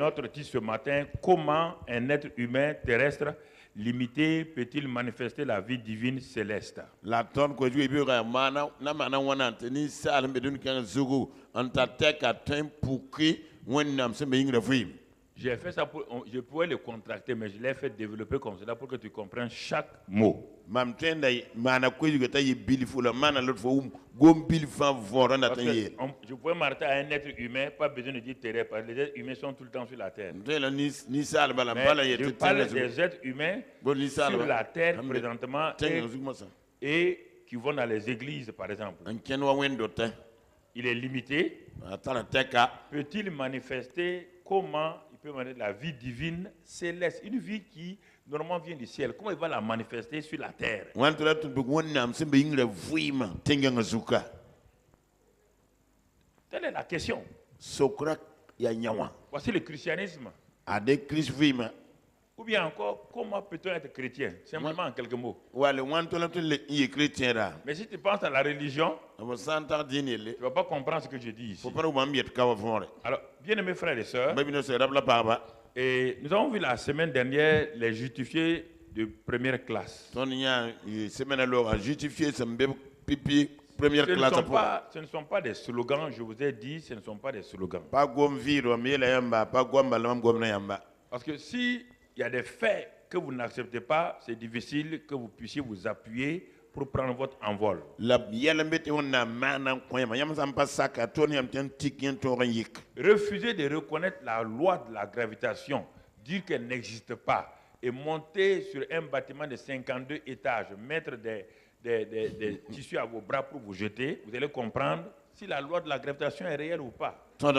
notre titre ce matin, comment un être humain terrestre limité peut-il manifester la vie divine céleste? La tonne que je veux mana na mana wana teni sal medun kan zugu anta tek atin pour que wonnam se me ingrevi. J'ai fait ça je pouvais le contracter, mais je l'ai fait développer comme cela pour que tu comprennes chaque mot. Mam tendai mana ko yuga tay bilifula mana lot fo gom bilifan vora na tan yé. Je pouvais marquer à un être humain, pas besoin de dire terrestre, parce que les êtres humains sont tout le temps sur la terre. Ni sal bala Mais bala je parle des êtres humains sur la terre présentement et qui vont dans les églises, par exemple. Il est limité. Peut-il manifester comment il peut manifester la vie divine céleste, une vie qui normalement vient du ciel? Comment il va la manifester sur la terre? Telle est la question. Voici le christianisme. Ou bien encore, comment peut-on être chrétien? Simplement en quelques mots. Mais si tu penses à la religion, tu ne vas pas comprendre ce que je dis ici. Alors, bien aimés frères et sœurs, et nous avons vu la semaine dernière les justifiés de première classe. Ce ne sont pas des slogans, je vous ai dit, ce ne sont pas des slogans. Parce que si il y a des faits que vous n'acceptez pas, c'est difficile que vous puissiez vous appuyer pour prendre votre envol. Refuser de reconnaître la loi de la gravitation, dire qu'elle n'existe pas, et monter sur un bâtiment de 52 étages, mettre des tissus à vos bras pour vous jeter, vous allez comprendre si la loi de la gravitation est réelle ou pas. On a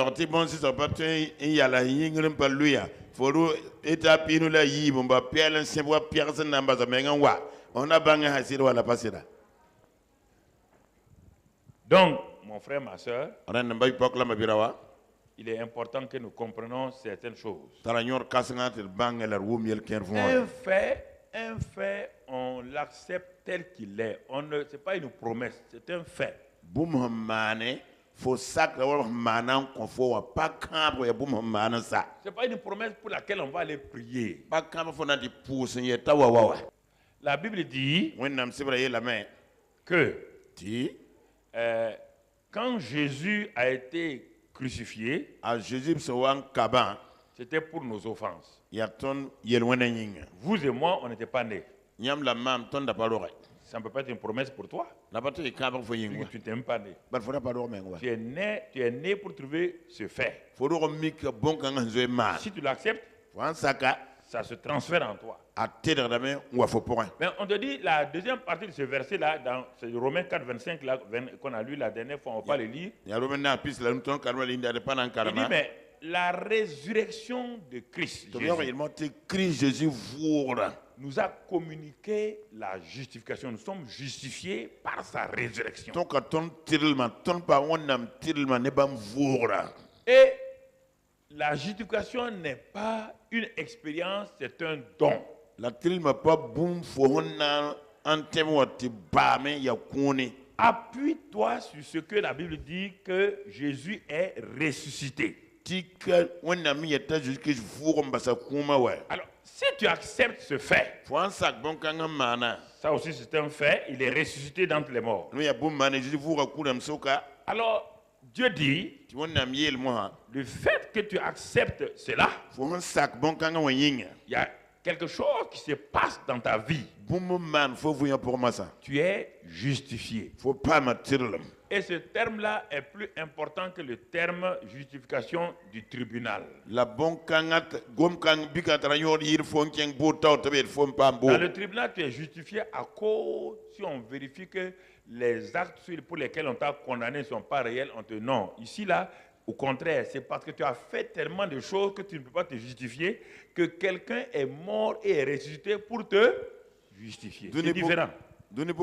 donc, mon frère, ma soeur, il est important que nous comprenions certaines choses. Un fait, on l'accepte tel qu'il est. Ce n'est pas une promesse, c'est un fait. C'est pas une promesse pour laquelle on va aller prier. La Bible dit que quand Jésus a été crucifié, c'était pour nos offenses. Vous et moi, on n'était pas nés. Ça ne peut pas être une promesse pour toi. Tu n'es pas né. Tu es né pour trouver ce fait. Si tu l'acceptes, ça se transfère en toi. Mais on te dit la deuxième partie de ce verset-là, dans Romains 4, 25, qu'on a lu la dernière fois, on va pas le lire. Il dit, mais la résurrection de Christ Jésus nous a communiqué la justification. Nous sommes justifiés par sa résurrection. Et la justification n'est pas une expérience, c'est un don. Appuie-toi sur ce que la Bible dit que Jésus est ressuscité. Alors, si tu acceptes ce fait, ça aussi c'est un fait, il est ressuscité d'entre les morts. Alors, Dieu dit, le fait que tu acceptes cela, il y a quelque chose qui se passe dans ta vie. Tu es justifié. Et ce terme-là est plus important que le terme justification du tribunal. Dans le tribunal, tu es justifié à cause, si on vérifie que les actes pour lesquels on t'a condamné ne sont pas réels, on te non. Ici, là, au contraire, c'est parce que tu as fait tellement de choses que tu ne peux pas te justifier, que quelqu'un est mort et est ressuscité pour te justifier. C'est différent. Dieu ne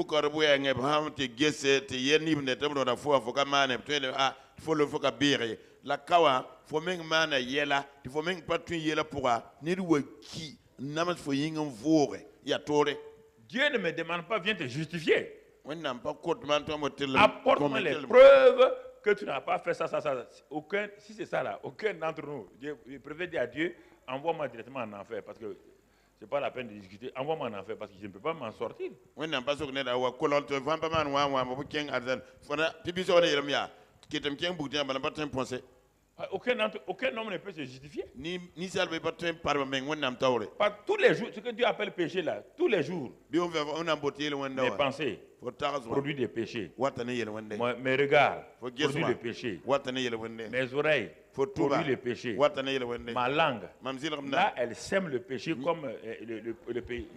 me demande pas, viens te justifier. Apporte-moi les preuves que tu n'as pas fait ça. Aucun, si c'est ça là, aucun d'entre nous, je préfère dire à Dieu, envoie-moi directement en enfer parce que c'est pas la peine de discuter. Envoie-moi en enfer parce que je ne peux pas m'en sortir. Oui, n'a pas sauvé la voix. Colon te vend pas mal, moi, qui est Arzen. Voilà, tu peux sauver les miens. Qui est un bien boutin, mais pas un pensée. Aucun homme ne peut se justifier. Ni ça ne veut pas un par mais on n'a pas. Pas tous les jours, ce que Dieu appelle péché là, tous les jours. On a botté le mes pensées, produits de péché. Mes regards, produits de péché. Mes oreilles, produits de péché. Ma langue, là, elle sème le péché comme le pays.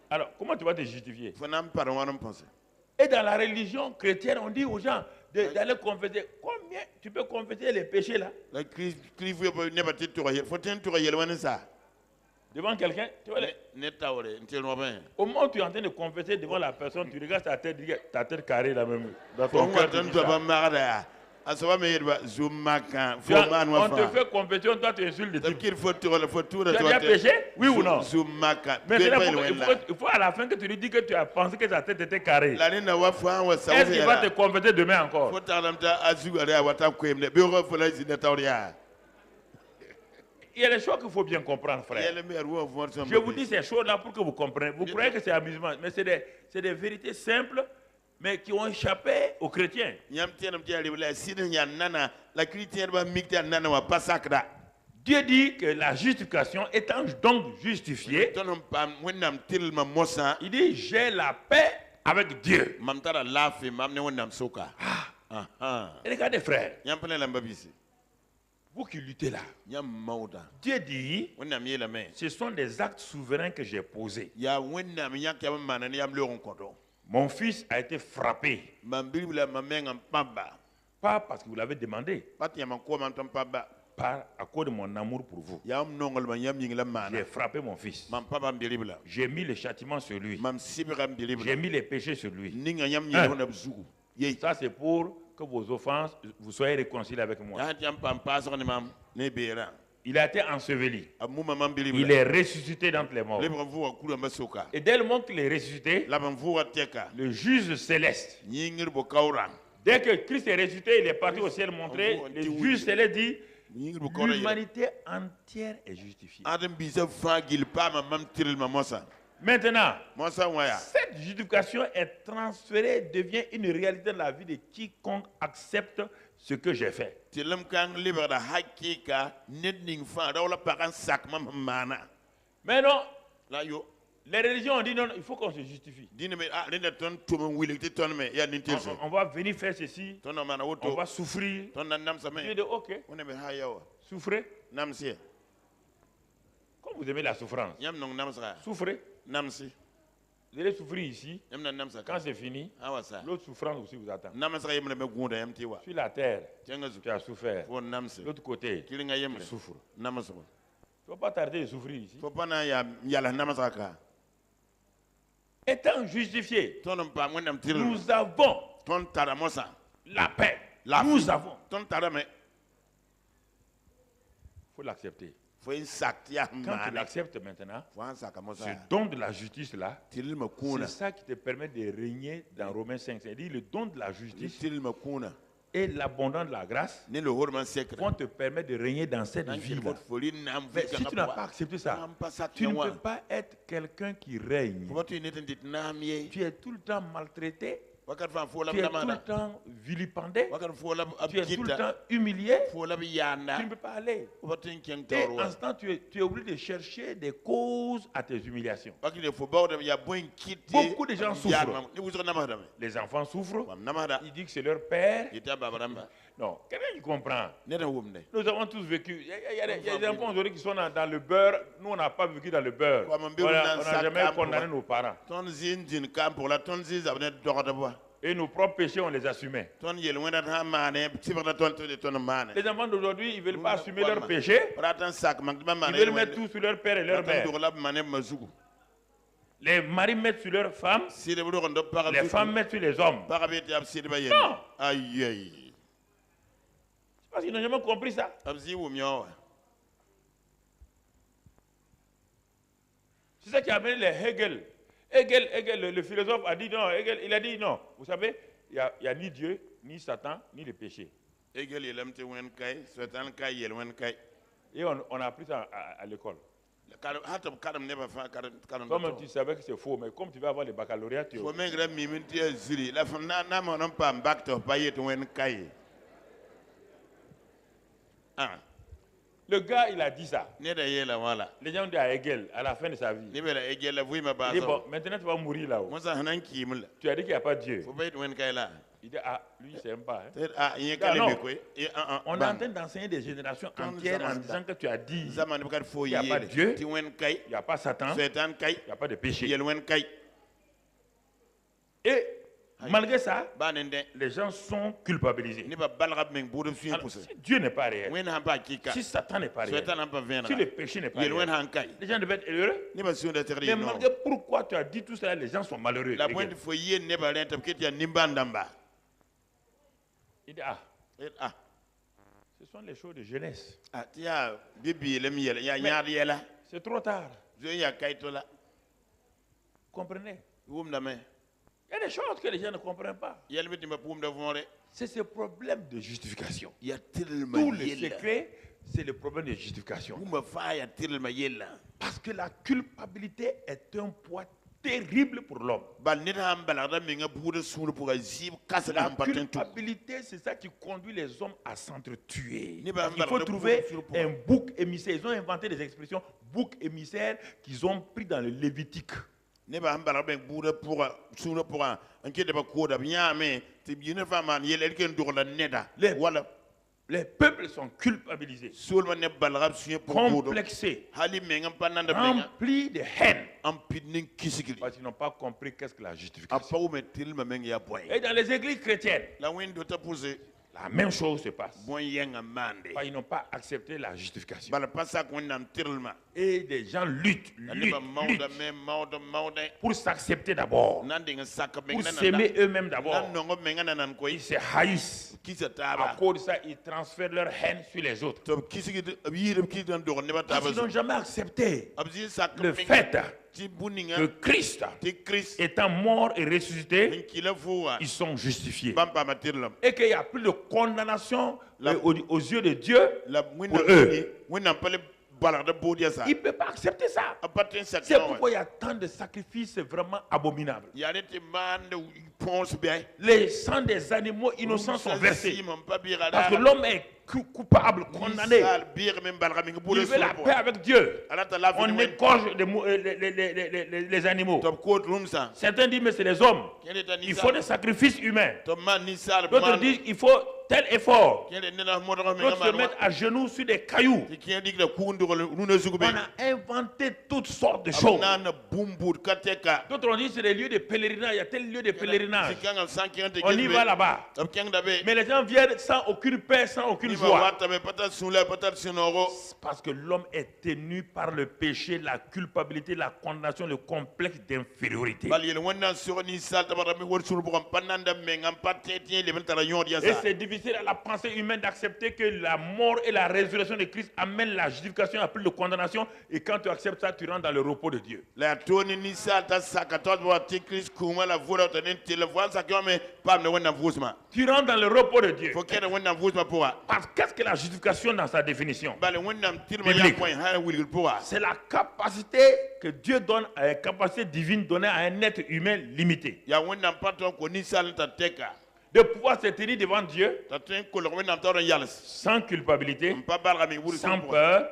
Alors, comment tu vas te justifier? Et dans la religion chrétienne, on dit aux gens d'aller confesser. Combien tu peux confesser les péchés là? Devant quelqu'un, tu vois, au moment où tu es en train de confesser devant la personne, tu regardes ta tête carrée là même. Dans ton cœur, on te fait confession, toi tu insultes le type. Tu as déjà péché? Oui ou non? Maintenant, il faut à la fin que tu lui dis que tu as pensé que ta tête était carrée. Est-ce qu'il va te confesser demain encore? Il y a des choses qu'il faut bien comprendre, frère. Je vous dis ces choses-là pour que vous compreniez. Vous croyez que c'est amusement, mais c'est des vérités simples, mais qui ont échappé aux chrétiens. Dieu dit que la justification, étant donc justifié, il dit j'ai la paix avec Dieu. Et regardez, frère, vous qui luttez là, Dieu dit ce sont des actes souverains que j'ai posés. Mon fils a été frappé. Pas parce que vous l'avez demandé. Pas à cause de mon amour pour vous. J'ai frappé mon fils. J'ai mis le châtiment sur lui. J'ai mis les péchés sur lui. Ça c'est pour que vos offenses, vous soyez réconciliés avec moi. Il a été enseveli. Il est ressuscité d'entre les morts. Et dès le moment qu'il est ressuscité, le juge céleste, dès que Christ est ressuscité, il est parti au ciel montrer, le juge céleste dit, l'humanité entière est justifiée. Maintenant, cette justification est transférée, devient une réalité dans la vie de quiconque accepte ce que j'ai fait. Mais non, les religions ont dit non, il faut qu'on se justifie. On va venir faire ceci, on va souffrir. Je dis ok, souffrez. Comme vous aimez la souffrance, souffrez. Vous allez souffrir ici. Quand c'est fini, l'autre souffrance aussi vous attend. Sur la terre, tu as souffert. L'autre côté, tu souffres. Il ne faut pas tarder de souffrir ici. Étant justifié, nous avons la paix. Nous avons. Il faut l'accepter. Quand tu l'acceptes maintenant, ce don de la justice là, c'est ça qui te permet de régner dans Romains 5. C'est-à-dire le don de la justice et l'abondance de la grâce vont te permettre de régner dans cette vie-là. Mais si tu n'as pas accepté ça, tu ne peux pas être quelqu'un qui règne. Tu es tout le temps maltraité. Tu es tout le temps vilipendé. Tu es tout le temps humilié. Tu ne peux pas aller. Et en ce temps, tu es obligé de chercher des causes à tes humiliations. Beaucoup de gens souffrent. Les enfants souffrent. Ils disent que c'est leur père. Non, quelqu'un qui comprend. Nous avons tous vécu. Il y a des enfants aujourd'hui qui sont dans le beurre. Nous, on n'a pas vécu dans le beurre. On n'a jamais condamné nos parents. Et nos propres péchés, on les assumait. Les enfants d'aujourd'hui, ils ne veulent pas assumer leurs péchés. Ils veulent mettre tout sur leur père et leur mère. Les maris mettent sur leurs femmes. Les femmes mettent sur les hommes. Non. Aïe. Parce qu'ils n'ont jamais compris ça. C'est ça qui a amené les Hegel, Hegel, le philosophe, a dit non. Hegel, il a dit non. Vous savez, il n'y a ni Dieu, ni Satan, ni le péché. Et on a appris ça à l'école. Comme tu savais que c'est faux, mais comme tu vas avoir le baccalauréat, tu le gars, il a dit ça. Les gens ont dit à Hegel, à la fin de sa vie. Il dit, bon, maintenant tu vas mourir là-haut. Tu as dit qu'il n'y a pas de Dieu. Il dit, ah, lui, il ne s'aime pas. Hein. On est en train d'enseigner des générations entières en disant que tu as dit qu'il n'y a pas de Dieu, il n'y a pas Satan, il n'y a pas de péché. Et malgré ça, les gens sont culpabilisés. Alors, si Dieu n'est pas réel, si Satan n'est pas réel, si le péché n'est pas réel, les gens devaient être heureux. Mais malgré pourquoi tu as dit tout cela, les gens sont malheureux. Il dit, ce sont les choses de jeunesse. C'est trop tard. Comprenez? Il y a des choses que les gens ne comprennent pas. C'est ce problème de justification. Tout le secret, c'est le problème de justification. Parce que la culpabilité est un poids terrible pour l'homme. La culpabilité, c'est ça qui conduit les hommes à s'entretuer. Il faut trouver un bouc émissaire. Ils ont inventé des expressions bouc émissaire qu'ils ont pris dans le Lévitique. Les peuples sont culpabilisés, complexés, remplis de haine, parce qu'ils n'ont pas compris qu'est-ce que la justification. Et dans les églises chrétiennes, la même chose se passe. Ils n'ont pas accepté la justification. Et des gens luttent pour s'accepter d'abord, pour s'aimer eux-mêmes d'abord. Ils se haïssent. À cause de ça, ils transfèrent leur haine sur les autres. Parce qu'ils n'ont jamais accepté le fait que Christ, étant mort et ressuscité, ils sont justifiés. Et qu'il n'y a plus de condamnation aux yeux de Dieu pour eux. Il ne peut pas accepter ça. C'est pourquoi il y a tant de sacrifices vraiment abominables. Les sangs des animaux innocents sont versés. Parce que l'homme est coupable, condamné. Il veut la paix avec Dieu. On égorge les animaux. Certains disent mais c'est les hommes. Il faut des sacrifices humains. D'autres disent il faut tel effort. D'autres se mettent à genoux sur des cailloux. On a inventé toutes sortes de choses. D'autres ont dit c'est des lieux de pèlerinage. Il y a tel lieu de pèlerinage. On y va là-bas. Mais les gens viennent sans aucune paix, sans aucune joie. Parce que l'homme est tenu par le péché, la culpabilité, la condamnation, le complexe d'infériorité. Et c'est difficile à la pensée humaine d'accepter que la mort et la résurrection de Christ amènent la justification à plus de condamnation. Et quand tu acceptes ça, tu rentres dans le repos de Dieu. Tu rentres dans le repos de Dieu. Parce qu'est-ce que la justification dans sa définition biblique? C'est la capacité que Dieu donne, la capacité divine donnée à un être humain limité. De pouvoir se tenir devant Dieu sans culpabilité, sans peur,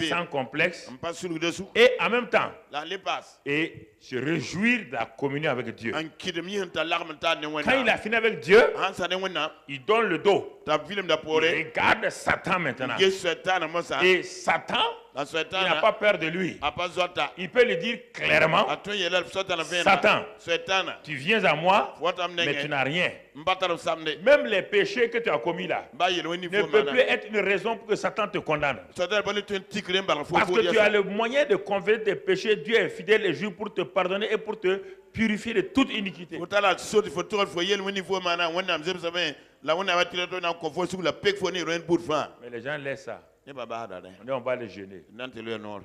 sans complexe, et en même temps, et se réjouir de la communion avec Dieu. Quand il a fini avec Dieu, il donne le dos. Il regarde Satan maintenant. Et Satan, il n'a pas peur de lui. Il peut lui dire clairement, Satan, tu viens à moi, mais tu n'as rien. Même les péchés que tu as commis là ne peuvent plus être une raison pour que Satan te condamne. Parce que tu as le moyen de convertir tes péchés. Dieu est fidèle et juste pour te pardonner et pour te purifier de toute iniquité. Mais les gens laissent ça. On va les jeûner.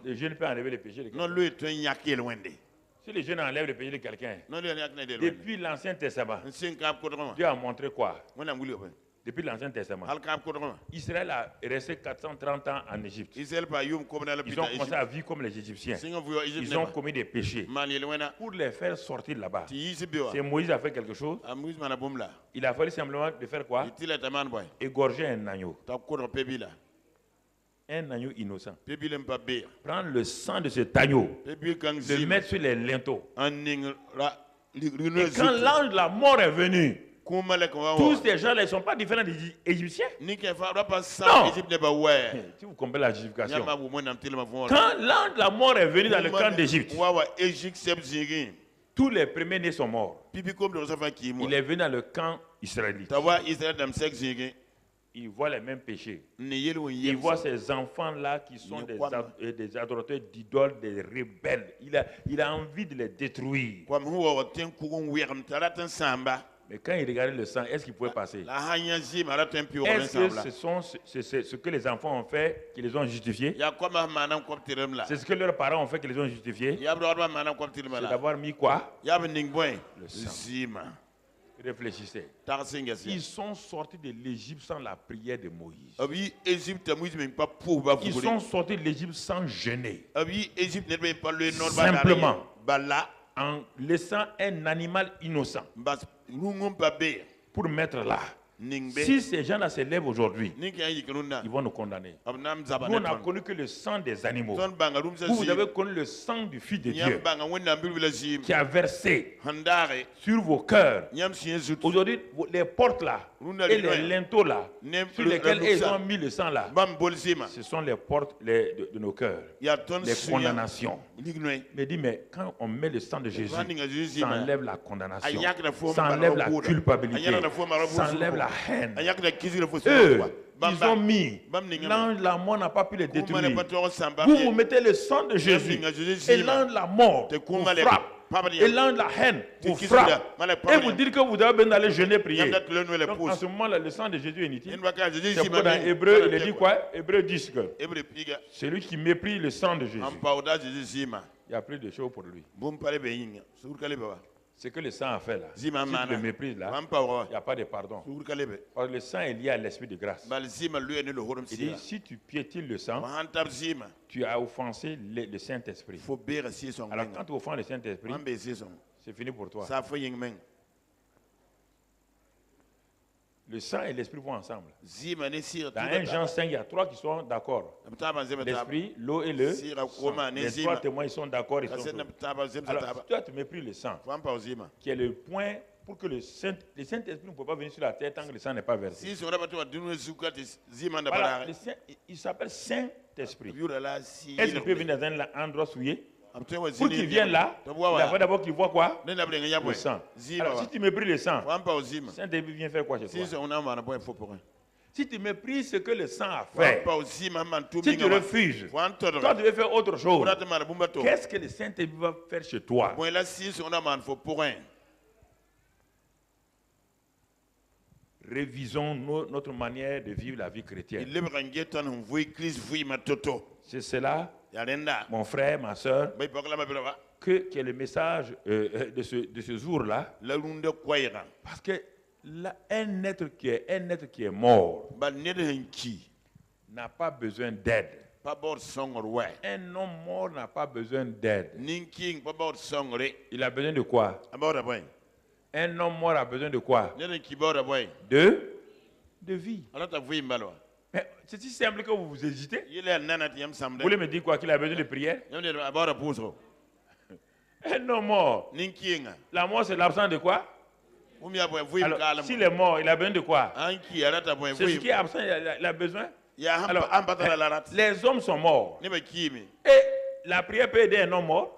Le jeûne peut enlever les péchés. Si les jeunes enlèvent le péché de quelqu'un, depuis l'Ancien Testament, Dieu a montré quoi? Depuis l'Ancien Testament, Israël a resté 430 ans en Égypte. Ils ont commencé à vivre comme les Égyptiens. Ils ont commis des péchés. Pour les faire sortir là-bas, c'est Moïse a fait quelque chose. Il a fallu simplement de faire quoi? Égorger un agneau. Un agneau innocent. Prendre le sang de cet agneau, le mettre sur les linteaux. Et quand l'ange de la mort est venu, tous ces gens-là ne sont pas différents des Égyptiens. Non. Si vous comprenez la justification. Quand l'ange de la mort est venu dans le camp d'Égypte, tous les premiers-nés sont morts. Il est venu dans le camp israélite. Il voit les mêmes péchés. Il voit ces enfants-là qui sont des adorateurs d'idoles, des rebelles. Il a envie de les détruire. Mais quand il regardait le sang, est-ce qu'il pouvait passer? Est-ce que c'est ce que les enfants ont fait qui les ont justifiés? C'est ce que leurs parents ont fait qui les ont justifiés? C'est d'avoir mis quoi? Le sang. Réfléchissez. Ils sont sortis de l'Égypte sans la prière de Moïse. Ils sont sortis de l'Égypte sans jeûner. Simplement en laissant un animal innocent pour mettre là. Si ces gens-là se lèvent aujourd'hui, ils vont nous condamner. Nous, on n'a connu que le sang des animaux. Vous avez connu le sang du Fils de Dieu qui a versé sur vos cœurs. Aujourd'hui, les portes là et les linteaux là sur lesquels ils ont mis le sang là, ce sont les portes de nos cœurs, les condamnations. Mais quand on met le sang de Jésus, ça enlève la condamnation, ça enlève la culpabilité, ça enlève la haine. Eux, ils ont mis, l'ange de la mort n'a pas pu les détruire. Vous mettez le sang de Jésus et l'ange de la mort vous frappe. Et l'ange de la haine vous frappe. Et vous dites que vous devez bien aller jeûner, prier. Donc en ce moment-là, le sang de Jésus est inutile. C'est pourquoi dans Hébreu, il dit quoi? Hébreu dit que celui qui méprise le sang de Jésus, il n'y a plus de choses pour lui. Ce que le sang a fait là, si tu le méprises là, il n'y a pas de pardon. Parce que le sang est lié à l'esprit de grâce. Il dit, si tu piétines le sang, tu as offensé le Saint-Esprit. Alors quand tu offenses le Saint-Esprit, c'est fini pour toi. Le sang et l'esprit vont ensemble. Dans 1 Jean 5, il y a 3 qui sont d'accord. L'esprit, l'eau et le sang. Les 3 témoins ils sont d'accord. Alors, si toi tu méprises le sang, qui est le point pour que le Saint-Esprit ne peut pas venir sur la terre tant que le sang n'est pas versé. Voilà, il s'appelle Saint-Esprit. Est-ce qu'il peut venir dans un endroit souillé? Pour qu'il vienne là, il faut d'abord qu'il voit quoi? Le sang. Alors si tu méprises le sang, Saint-Esprit vient faire quoi chez toi? Si tu méprises ce que le sang a fait, si tu refuses, toi tu veux faire autre chose, qu'est-ce que le Saint-Esprit va faire chez toi? Révisons notre manière de vivre la vie chrétienne. C'est cela, mon frère, ma soeur, qui est le message de ce jour-là. Parce que un être qui est mort n'a pas besoin d'aide. Un homme mort n'a pas besoin d'aide. Il a besoin de quoi? Un homme mort a besoin de quoi? De vie. Mais c'est si simple que vous vous hésitez. Vous voulez me dire quoi? Qu'il a besoin de prière? Un homme mort. La mort, c'est l'absence de quoi? Alors, s'il est mort, il a besoin de quoi? C'est ce qui est absent, il a besoin. Alors, les hommes sont morts. Et la prière peut aider un homme mort.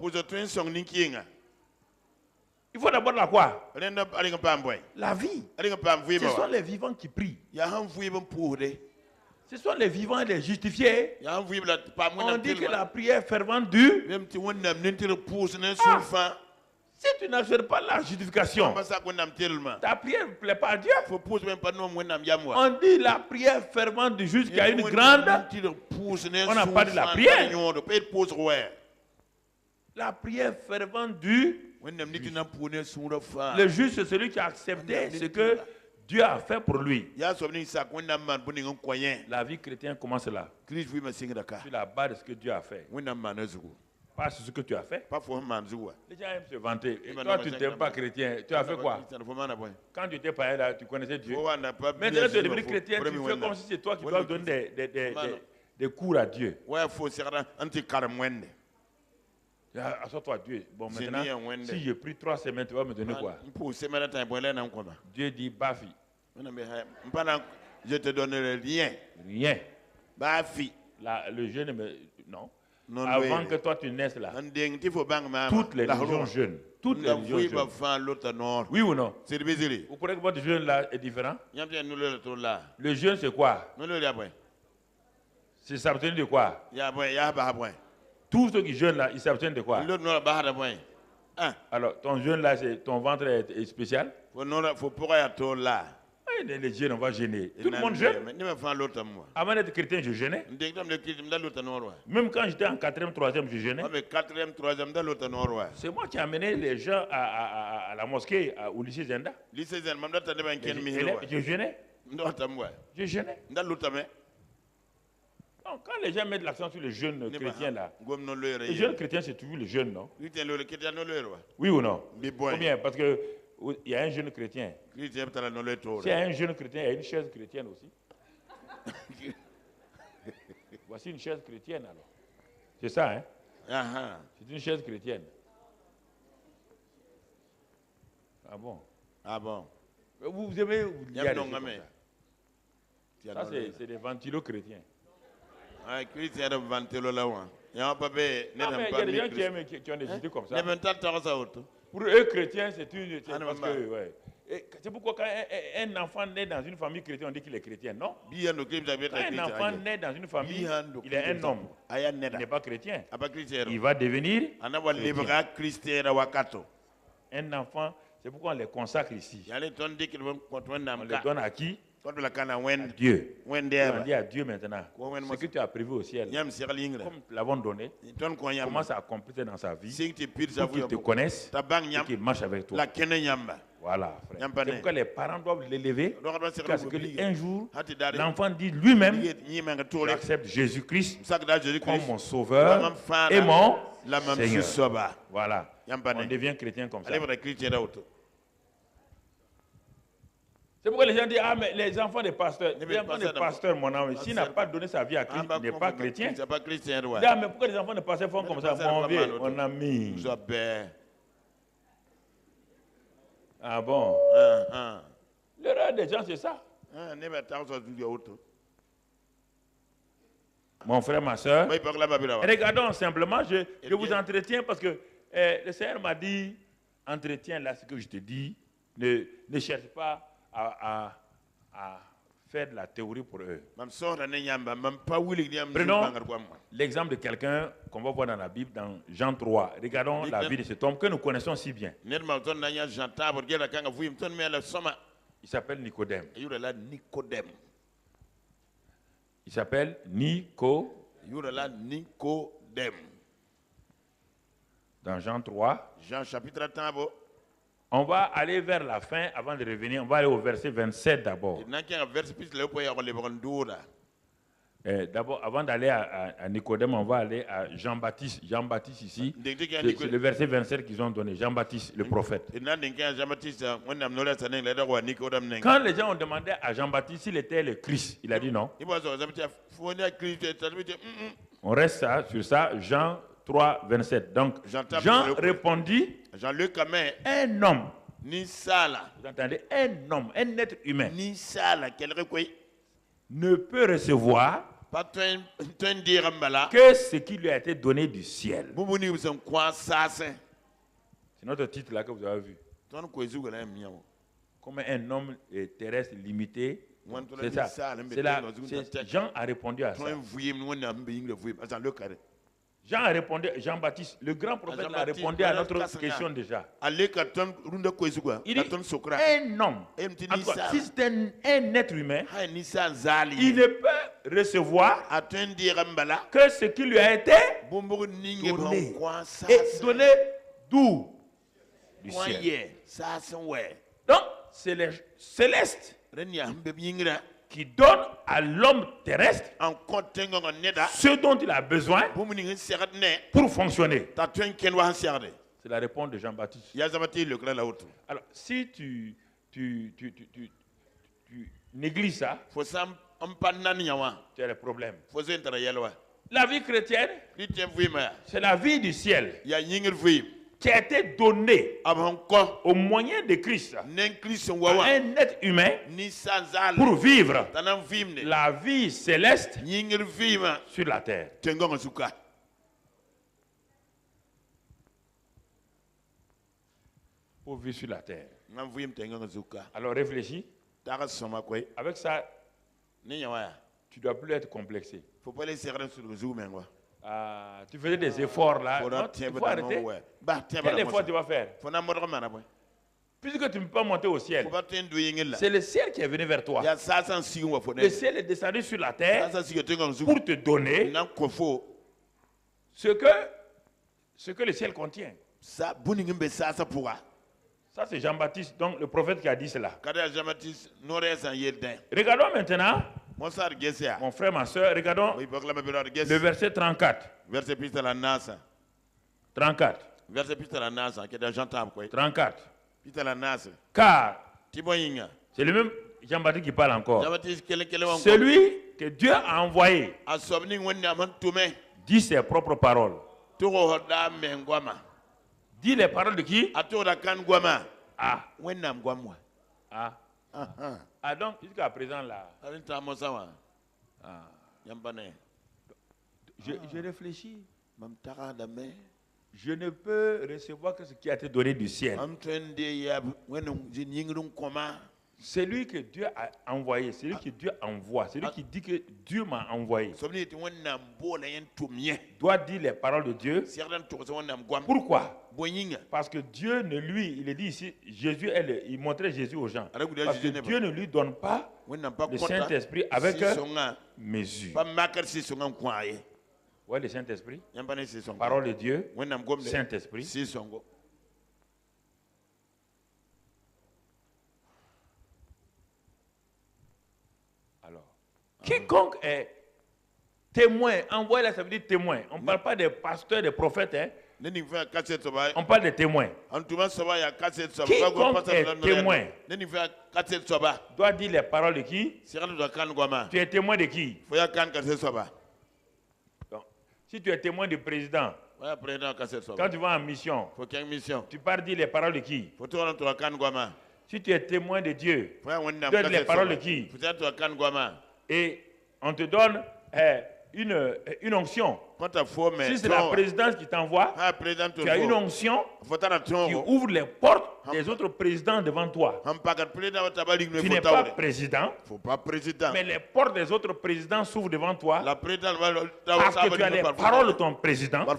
Il faut d'abord la quoi? La vie. Ce sont les vivants qui prient. Ce sont les vivants et les justifiés. On dit que la prière fervente dure. Si tu n'acceptes pas la justification, ta prière ne plaît pas à Dieu. On dit la prière fervente du juste qui a une grande. On n'a pas de la prière. la prière fervente du le juste, c'est celui qui a accepté ce que Dieu a fait pour lui. La vie chrétienne commence là. Sur la base de ce que Dieu a fait. Pas sur ce que tu as fait. Les gens aiment se vanter. Et toi, tu n'es pas chrétien. Tu as fait quoi? Quand tu étais païen là, tu connaissais Dieu. Maintenant, tu es devenu chrétien, tu fais comme si c'est toi qui dois donner des cours à Dieu. Assure-toi, Dieu. Bon, maintenant, si j'ai pris 3 semaines, tu vas me donner quoi? Dieu dit, Bafi. Je te donnerai rien. Rien. Bafi. Le jeûne, non. Avant que toi tu naisses là, toutes les religions jeûnent. Toutes les religions jeûnent. Oui ou non? Vous croyez que votre jeûne là est différent? Le jeûne c'est quoi? C'est s'abstenir de quoi? Tous ceux qui jeûnent là, ils s'abstiennent de quoi? Alors ton jeûne là, ton ventre est spécial? Les jeunes, on va gêner. Tout le monde jeûne. Avant d'être chrétien, je jeûnais. Même quand j'étais en 4e, 3e, je jeûnais. C'est moi qui ai amené les gens à la mosquée, au lycée Zenda. Je jeûnais. Je jeûnais. Donc, quand les gens mettent l'accent sur le jeûne chrétien là, le jeûne chrétien c'est toujours le jeûne, non? Oui ou non? Combien? Parce que il y a un jeune chrétien. S'il y a un jeune chrétien, il y a une chaise chrétienne aussi. Voici une chaise chrétienne alors. C'est ça, hein? C'est une chaise chrétienne. Ah bon? Ah bon? Vous aimez ça, c'est des ventilos chrétiens. Ah, chrétien de ventilo là. Il y a des gens qui ont des idées comme ça. Pour eux, chrétiens, c'est une... C'est pourquoi quand un enfant naît dans une famille chrétienne, on dit qu'il est chrétien, non? Quand un enfant naît dans une famille, il est un homme. Il n'est pas chrétien. Il va devenir chrétien. Un enfant, c'est pourquoi on les consacre ici. On les donne à qui? À Dieu. On dit à Dieu maintenant, ce que tu as prévu au ciel, comme nous l'avons donné, commence à accomplir dans sa vie, pour qu'il te connaisse et qu'il marche avec toi. Voilà, frère. C'est pourquoi les parents doivent l'élever, parce qu'un jour, l'enfant dit lui-même, j'accepte Jésus-Christ comme mon sauveur et mon Seigneur. Voilà, on devient chrétien comme ça. C'est pourquoi les gens disent, ah mais les enfants des pasteurs, mon ami, s'il n'a pas donné sa vie à Christ, il n'est pas chrétien. Ah mais pourquoi les enfants des pasteurs font comme ça, mon vieux, mon ami? Ah bon? L'erreur des gens, c'est ça. Mon frère, ma soeur, regardons simplement, je vous entretiens parce que le Seigneur m'a dit, entretiens là ce que je te dis, ne cherche pas à faire de la théorie pour eux. Prenons l'exemple de quelqu'un qu'on va voir dans la Bible, dans Jean 3. Regardons la vie de cet homme que nous connaissons si bien. Il s'appelle Nicodème. Il s'appelle Nicodème. Dans Jean 3. Jean chapitre 30. On va aller vers la fin avant de revenir. On va aller au verset 27 d'abord. D'abord, avant d'aller à Nicodème, on va aller à Jean-Baptiste. Jean-Baptiste ici, c'est le verset 27 qu'ils ont donné. Jean-Baptiste, le prophète. Quand les gens ont demandé à Jean-Baptiste s'il était le Christ, il a dit non. On reste sur ça, Jean 3, 27. Donc, Jean répondit, un homme, vous entendez, un homme, un être humain, ne peut recevoir que ce qui lui a été donné du ciel. C'est notre titre là que vous avez vu. Comme un homme terrestre limité. C'est ça. Jean a répondu à ça. Jean a répondu, Jean-Baptiste, le grand prophète a répondu à notre question déjà. Il dit, un homme, si c'est un être humain, il ne peut recevoir que ce qui lui a été Donner. Et donner d'où? Du ciel. Donc, c'est les célestes qui donnent à l'homme terrestre ce dont il a besoin pour fonctionner. C'est la réponse de Jean-Baptiste. Alors, si tu négliges ça, tu as des problèmes. La vie chrétienne, c'est la vie du ciel qui a été donnée au moyen de Christ à un être humain pour vivre la vie céleste sur la terre. Pour vivre sur la terre. Alors réfléchis. Avec ça, tu ne dois plus être complexé. Tu faisais des efforts là. Il faut arrêter. Quel effort tu vas faire? Puisque tu ne peux pas monter au ciel, c'est le ciel qui est venu vers toi. Le ciel est descendu sur la terre pour te donner ce que le ciel contient. Ça, c'est Jean-Baptiste, donc le prophète qui a dit cela. Regardons maintenant, mon frère, ma soeur, regardons le verset 34. 34. 34. Car, c'est le même Jean-Baptiste qui parle encore. Celui que Dieu a envoyé dit ses propres paroles. Dit les paroles de qui? Donc jusqu'à présent là, je réfléchis. Je ne peux recevoir que ce qui a été donné du ciel. Celui que Dieu a envoyé, celui que Dieu envoie, celui qui dit que Dieu m'a envoyé, doit dire les paroles de Dieu. Pourquoi? Parce que Dieu ne lui, il est dit ici, Jésus, il montrait Jésus aux gens. Parce que Dieu ne lui donne pas le Saint-Esprit avec mesure. Ouais, le Saint-Esprit, parole de Dieu, Saint-Esprit. Alors, quiconque est témoin, envoyé là, ça veut dire témoin. On ne parle pas des pasteurs, des prophètes, hein. On parle des témoins. Quiconque est témoin doit dire les paroles de qui? Tu es témoin de qui? Donc, si tu es témoin du président, quand tu vas en mission, tu pars dire les paroles de qui? Si tu es témoin de Dieu, tu dois dire les paroles de qui? Et on te donne une onction. Si c'est la présidence qui t'envoie, tu as une onction qui ouvre les portes des autres présidents devant toi. Tu n'es pas président, mais les portes des autres présidents s'ouvrent devant toi parce que tu as les paroles de ton président, tu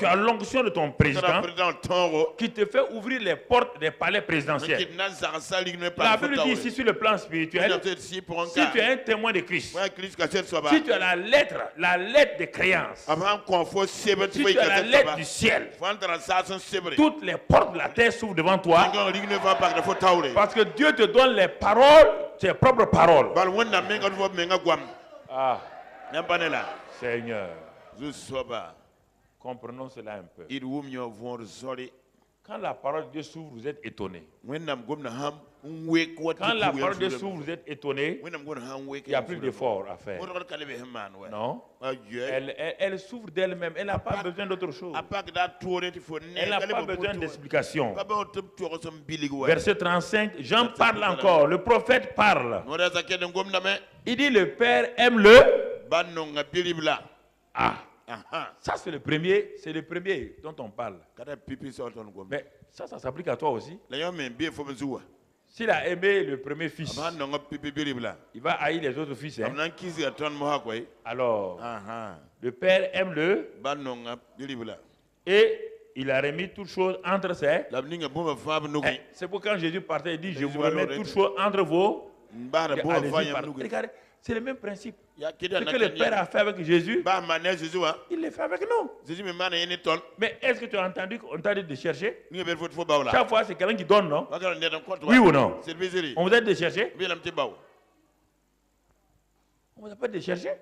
as l'onction de ton président qui te fait ouvrir les portes des palais présidentiels. La Bible dit ici sur le plan spirituel, si tu es un témoin de Christ, si tu as la lettre de créance, si tu as la lettre du ciel, toutes les portes de la terre s'ouvrent devant toi parce que Dieu te donne les paroles, ses propres paroles. Seigneur, comprenons cela un peu. Quand la parole de Dieu s'ouvre, vous êtes étonné. Quand la parole de Dieu s'ouvre, vous êtes étonné. Il n'y a plus d'effort à faire. Non. Elle s'ouvre d'elle-même. Elle n'a pas besoin d'autre chose. Elle n'a pas besoin d'explication. Verset 35, Jean parle encore. Le prophète parle. Il dit le Père aime le. Ça c'est le premier dont on parle. Mais ça s'applique à toi aussi. S'il a aimé le premier fils, il va haïr les autres fils. Hein? Alors, le Père aime le. Et il a remis toutes choses entre ses. C'est pourquoi quand Jésus partait, il dit, je vous remets toutes choses entre vos. Regardez, C'est le même principe. Ce que le Père a fait avec Jésus, il le fait avec nous. Mais est-ce que tu as entendu qu'on t'a dit de chercher? Chaque fois, c'est quelqu'un qui donne, non? Oui ou non? On vous a dit de chercher? On vous a pas dit de chercher?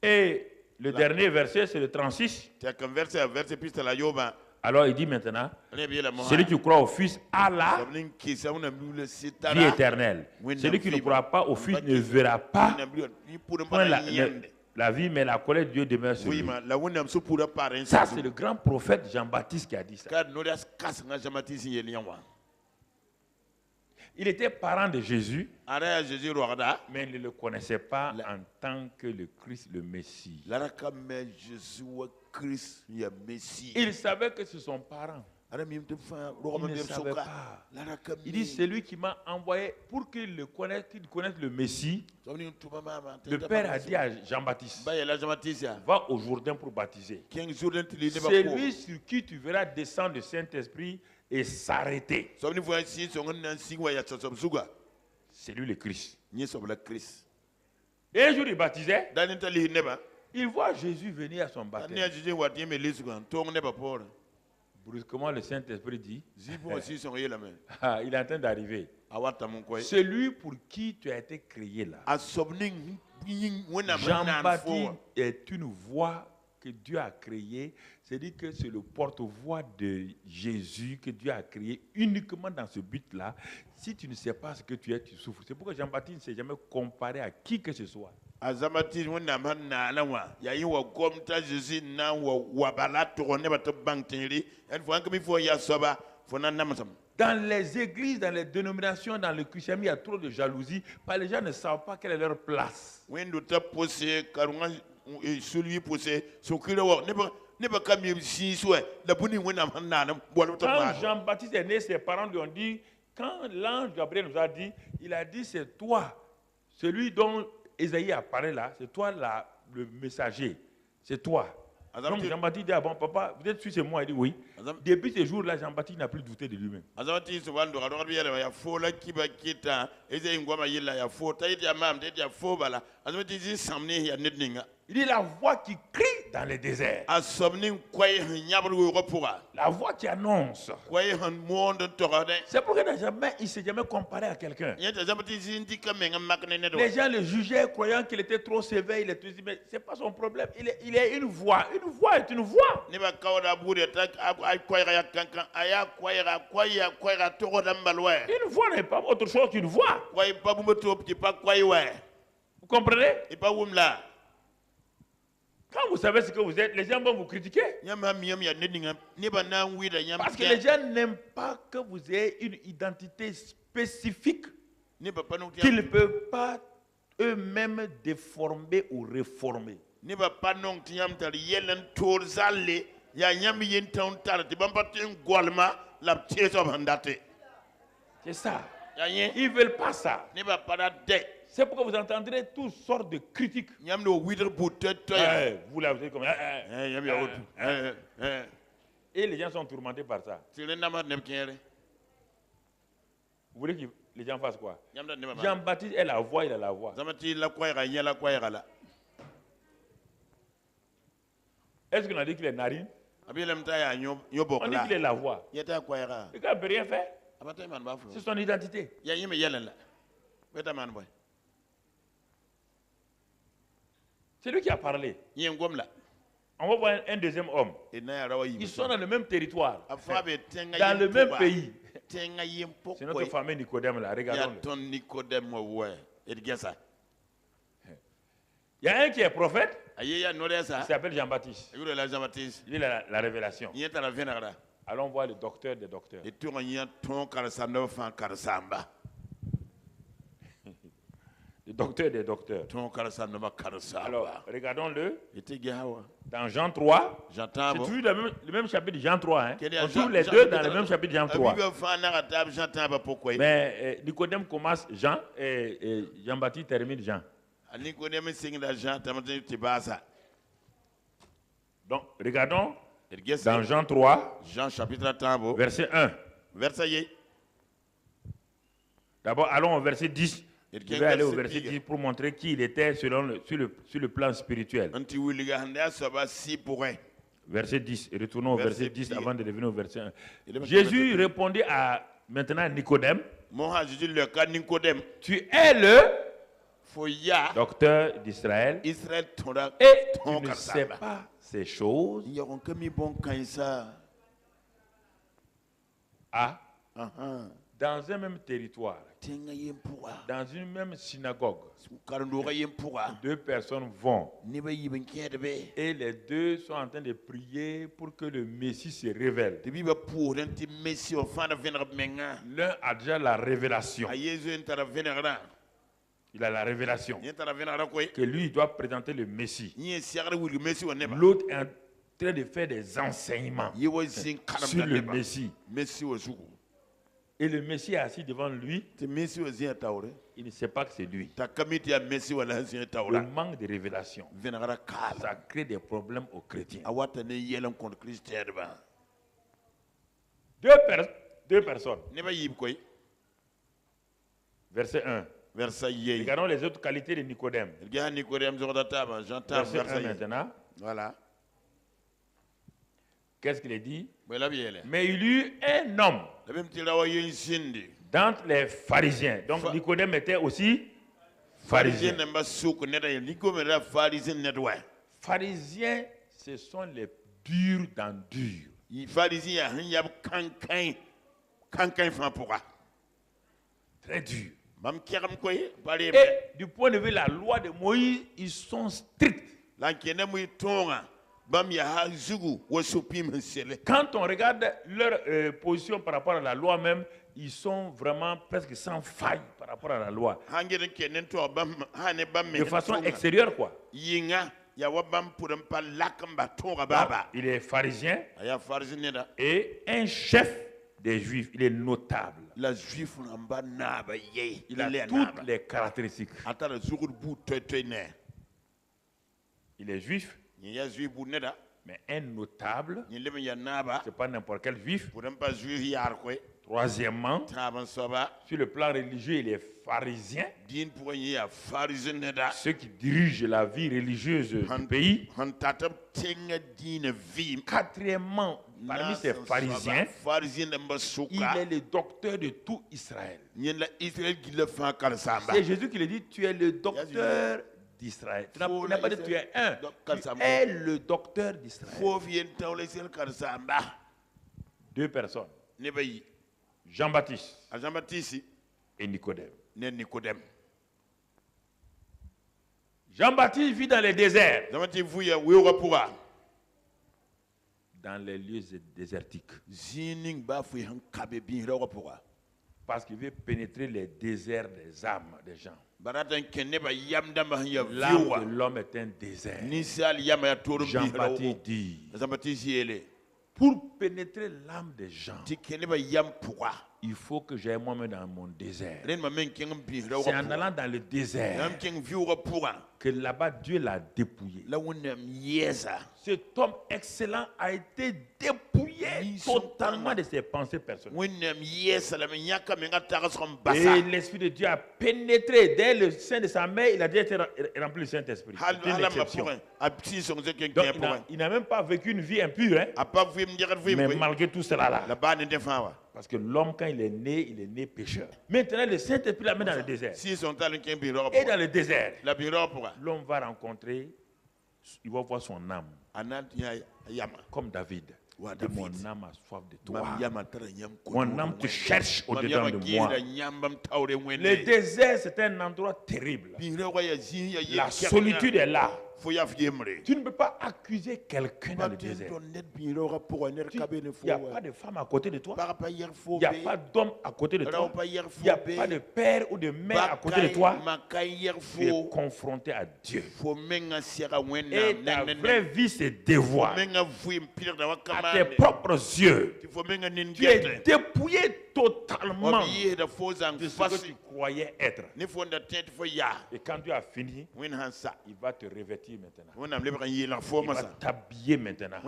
Et le dernier verset, c'est le 36. Alors il dit maintenant, celui qui croit au Fils a la vie éternelle. Celui qui ne croit pas au Fils ne verra pas la vie, mais la colère de Dieu demeure sur lui. Ça, c'est le grand prophète Jean-Baptiste qui a dit ça. Il était parent de Jésus, mais il ne le connaissait pas en tant que le Christ, le Messie. Il savait que c'est son parent. Il ne savait pas. Il dit, c'est lui qui m'a envoyé pour qu'il connaisse le Messie. Le Père a dit à Jean-Baptiste, va au Jourdain pour baptiser. C'est lui sur qui tu verras descendre le Saint-Esprit et s'arrêter. C'est lui le Christ. Et un jour il baptisait. Il voit Jésus venir à son baptême. Brusquement, le Saint-Esprit dit, il est en train d'arriver. Celui pour qui tu as été créé là. Jean-Baptiste est une voix que Dieu a créée. C'est-à-dire que c'est le porte-voix de Jésus que Dieu a créé uniquement dans ce but-là. Si tu ne sais pas ce que tu es, tu souffres. C'est pourquoi Jean-Baptiste ne s'est jamais comparé à qui que ce soit. Dans les églises, dans les dénominations, dans le christianisme, il y a trop de jalousie. Parce que les gens ne savent pas quelle est leur place. Quand Jean-Baptiste est né, ses parents lui ont dit, quand l'ange Gabriel nous a dit, il a dit c'est toi, celui dont Ésaïe a parlé là, c'est toi le messager, c'est toi. Donc Jean-Baptiste dit, ah bon papa, vous êtes sûr c'est moi? Il dit oui. Depuis ce jour-là, Jean-Baptiste n'a plus douté de lui-même. Il dit la voix qui crie dans les déserts. La voix qui annonce. C'est pourquoi il ne s'est jamais comparé à quelqu'un. Les gens le jugeaient croyant qu'il était trop sévère. Il est dit, mais ce n'est pas son problème. Il est une voix. Une voix est une voix. Une voix n'est pas autre chose qu'une voix. Vous comprenez? Quand vous savez ce que vous êtes, les gens vont vous critiquer. Parce que les gens n'aiment pas que vous ayez une identité spécifique qu'ils ne peuvent pas eux-mêmes déformer ou réformer. C'est ça. Ils ne veulent pas ça. C'est pourquoi vous entendrez toutes sortes de critiques. Vous là, vous êtes comme et les gens sont tourmentés par ça. Vous voulez que les gens fassent quoi? Jean-Baptiste est la voix, il a la voix. Est-ce qu'on a dit qu'il est narine? On dit qu'il est la voix. Le gars ne peut rien faire. C'est son identité. C'est lui qui a parlé. On va voir un deuxième homme. Ils sont dans le même territoire, dans le même pays. C'est notre fameux Nicodème là. Regardons-le. Il y a un qui est prophète. Il s'appelle Jean-Baptiste. Il a la révélation. Allons voir le docteur des docteurs. Le docteur des docteurs. Alors, regardons-le. Dans Jean 3. C'est toujours le même chapitre de Jean 3. Hein. On trouve les deux dans le même chapitre de Jean 3. Mais Nicodème commence Jean et Jean-Baptiste termine Jean. Donc, regardons dans Jean 3. Jean chapitre 3. Verset 1. D'abord, allons au verset 10. Je vais aller au verset 10 pour montrer qui il était sur le plan spirituel. Verset 10. Retournons au verset 10 avant de revenir au verset 1. Jésus répondit maintenant à Nicodème. Tu es le docteur d'Israël et tu ne sais pas ces choses. Dans un même territoire, dans une même synagogue, deux personnes vont et les deux sont en train de prier pour que le Messie se révèle. L'un a déjà la révélation. Il a la révélation que lui il doit présenter le Messie. L'autre est en train de faire des enseignements sur le Messie. Et le Messie est assis devant lui. Il ne sait pas que c'est lui. Le manque de révélation, ça crée des problèmes aux chrétiens. Deux personnes. Verset 1. Regardons les autres qualités de Nicodème. Verset 1 maintenant. Voilà. Qu'est-ce qu'il a dit? Mais il y eut un homme d'entre les pharisiens. Donc Nicodème était aussi pharisien. Pharisiens, ce sont les durs dans dur. Très dur. Et du point de vue de la loi de Moïse, ils sont stricts. Quand on regarde leur position par rapport à la loi même, ils sont vraiment presque sans faille par rapport à la loi. De façon extérieure, quoi. Il est pharisien et un chef des Juifs. Il est notable. Il a toutes les caractéristiques. Il est juif. Mais un notable, ce n'est pas n'importe quel juif. Troisièmement, sur le plan religieux, il est pharisien. Ceux qui dirigent la vie religieuse du pays. Quatrièmement, parmi ces pharisiens, il est le docteur de tout Israël. C'est Jésus qui le dit, tu es le docteur d'Israël. Tu n'as pas dit tu es un. Tu es le docteur d'Israël. Deux personnes. Jean-Baptiste et Nicodème. Jean-Baptiste vit dans les déserts. Dans les lieux désertiques. Parce qu'il veut pénétrer les déserts des âmes des gens. L'âme de l'homme est un désert. Jean-Baptiste dit, pour pénétrer l'âme des gens, il faut que j'aille moi-même dans mon désert. C'est en allant dans le désert que là-bas Dieu l'a dépouillé. Cet homme excellent a été dépouillé totalement de ses pensées personnelles. Et l'Esprit de Dieu a pénétré dès le sein de sa mère. Il a déjà été rempli du Saint-Esprit. Il n'a même pas vécu une vie impure. Mais malgré tout cela là. Parce que l'homme, quand il est né pécheur. Maintenant, le Saint-Esprit l'amène dans le désert. Et dans le désert, l'homme va rencontrer, il va voir son âme. Comme David. Mon âme a soif de toi. Mon âme te cherche au-dedans de moi. Le désert, c'est un endroit terrible. La solitude est là. Tu ne peux pas accuser quelqu'un dans le désert. Il n'y a pas de femme à côté de toi. Il n'y a pas d'homme à côté de toi. Il n'y a pas de père ou de mère à côté de toi. Tu es confronté à Dieu. Et ta vraie vie se dévoile à tes propres yeux. Tu es dépouillé totalement de ce que tu croyais être. Et quand tu as fini, il va te revêtir maintenant. Il va t'habiller maintenant.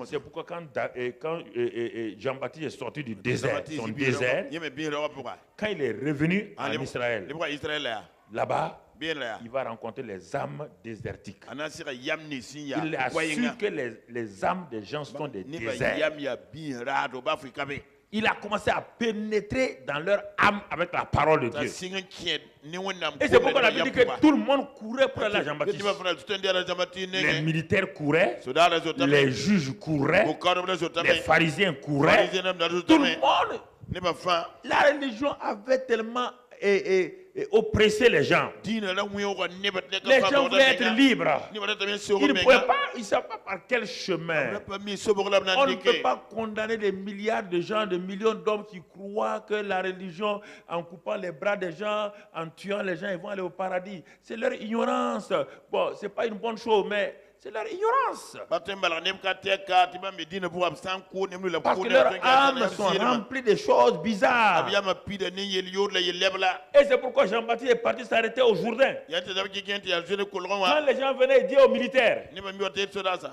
C'est pourquoi quand Jean-Baptiste est sorti du désert, son désert, quand il est revenu en Israël, là-bas, il va rencontrer les âmes désertiques. Il a su que les âmes des gens sont des déserts. Il a commencé à pénétrer dans leur âme avec la parole de Dieu. Et c'est pourquoi la Bible dit que tout le monde courait pour aller à Jean-Baptiste. Les militaires couraient, les juges couraient, les pharisiens couraient, tout le monde. La religion avait tellement oppressé les gens. Les gens voulaient être libres. Ils ne pouvaient pas, ils ne savent pas par quel chemin. On ne peut pas condamner des milliards de gens, des millions d'hommes qui croient que la religion, en coupant les bras des gens, en tuant les gens, ils vont aller au paradis. C'est leur ignorance. Bon, ce n'est pas une bonne chose, mais c'est leur ignorance. Parce que leurs âmes sont remplies de choses bizarres. Et c'est pourquoi Jean-Baptiste est parti s'arrêter au Jourdain. Quand les gens venaient dire aux militaires,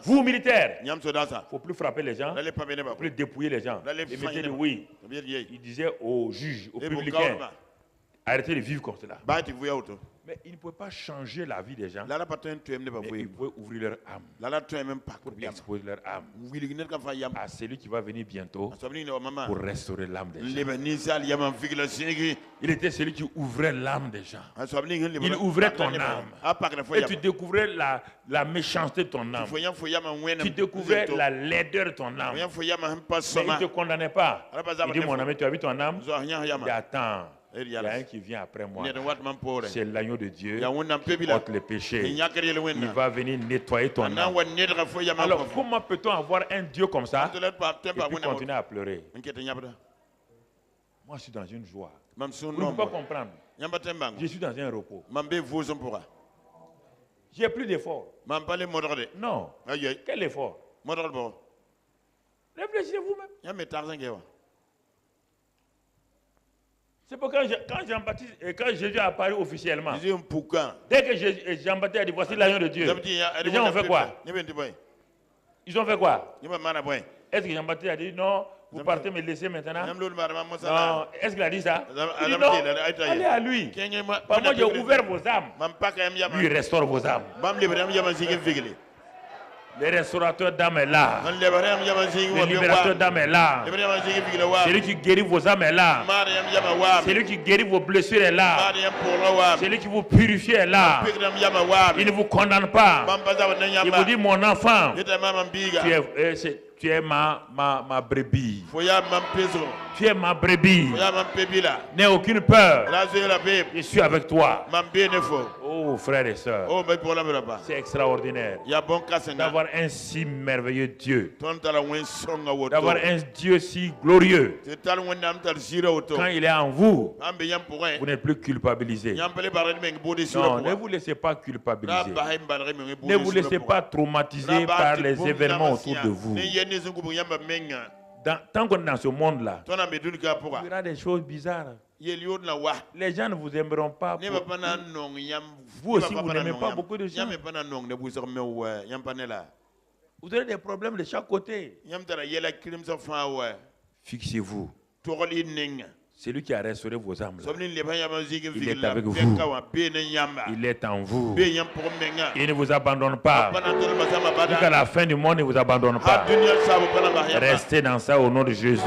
vous militaires, il ne faut plus frapper les gens, il ne faut plus dépouiller les gens. Les militaires disaient oui. Il disait aux juges, aux publicains, arrêtez de vivre comme cela. Mais il ne pouvait pas changer la vie des gens. Mais il pouvait ouvrir leur âme pour exposer leur âme à celui qui va venir bientôt pour restaurer l'âme des gens. Il était celui qui ouvrait l'âme des gens. Il ouvrait ton âme. Et tu découvrais la méchanceté de ton âme. Tu découvrais la laideur de ton âme. Mais il ne te condamnait pas. Il dit, mon ami, tu as vu ton âme? Il dit, attends. Il y a un qui vient après moi. C'est l'agneau de Dieu qui porte les péchés. Il va venir nettoyer ton âme. Alors, comment peut-on avoir un Dieu comme ça et puis continuer à pleurer? Moi, je suis dans une joie. Vous ne pouvez pas comprendre. Je suis dans un repos. J'ai plus d'effort. Non. Quel effort? Réfléchissez vous-même. C'est pourquoi quand Jean-Baptiste et quand Jésus a apparu officiellement, dès que Jean-Baptiste a dit voici l'agneau de Dieu, les gens ont fait quoi? Ils ont fait quoi? Est-ce que Jean-Baptiste a dit non, vous partez me laisser maintenant? Non. Est-ce qu'il a dit ça? Il dit non, allez à lui. Parce que moi j'ai ouvert vos âmes. Lui il restaure vos âmes. Le restaurateur d'âme est là. Le libérateur d'âme est là. Celui qui guérit vos âmes est là. Celui qui guérit vos blessures est là. Celui qui vous purifie est là. Il ne vous condamne pas. Il vous dit mon enfant, tu es ma brebis. Tu es ma brebis. N'aie aucune peur. Je suis avec toi. Oh frères et sœurs, c'est extraordinaire d'avoir un si merveilleux Dieu, d'avoir un Dieu si glorieux. Quand il est en vous, vous n'êtes plus culpabilisé. Non, ne vous laissez pas culpabiliser. Ne vous laissez pas traumatiser par les événements autour de vous. Tant qu'on est dans ce monde-là, il y aura des choses bizarres. Les gens ne vous aimeront pas. Vous aussi, vous n'aimez pas beaucoup de gens. Vous aurez des problèmes de chaque côté. Fixez-vous. Celui qui a restauré vos âmes, là, il est avec vous. Il est en vous. Il ne vous abandonne pas. Jusqu'à la fin du monde, il ne vous abandonne pas. Restez dans ça au nom de Jésus.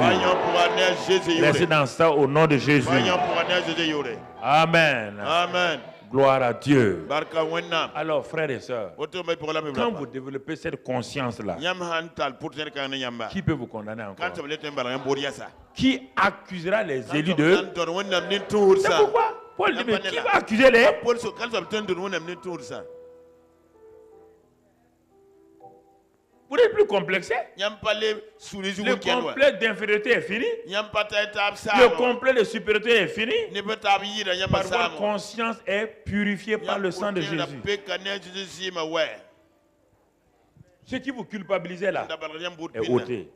Restez dans ça au nom de Jésus. Amen. Amen. Gloire à Dieu. Alors, frères et sœurs, quand vous développez cette conscience-là, qui peut vous condamner encore? Qui accusera les élus de... C'est pourquoi Paul dit, mais qui va accuser les... Vous n'êtes plus complexé. Le complexe d'infériorité est fini. Le complexe de supériorité est fini. Parce que votre conscience est purifiée par le sang de Jésus. Ce qui vous culpabilisait là est ôté.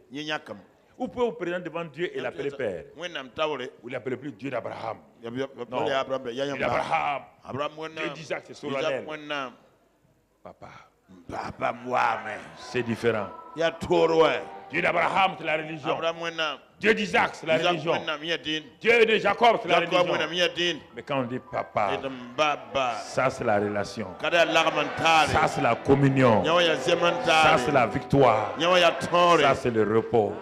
Vous pouvez vous présenter devant Dieu et l'appeler Père. Vous l'appelez plus Dieu d'Abraham. Non, Dieu d'Abraham. Dieu d'Isaac, c'est solennel. Papa. C'est différent. Dieu d'Abraham, c'est la religion. Dieu d'Isaac, c'est la religion. Dieu de Jacob, c'est la religion. Mais quand on dit papa, ça c'est la relation. Ça c'est la communion. Ça c'est la victoire. Ça c'est le repos.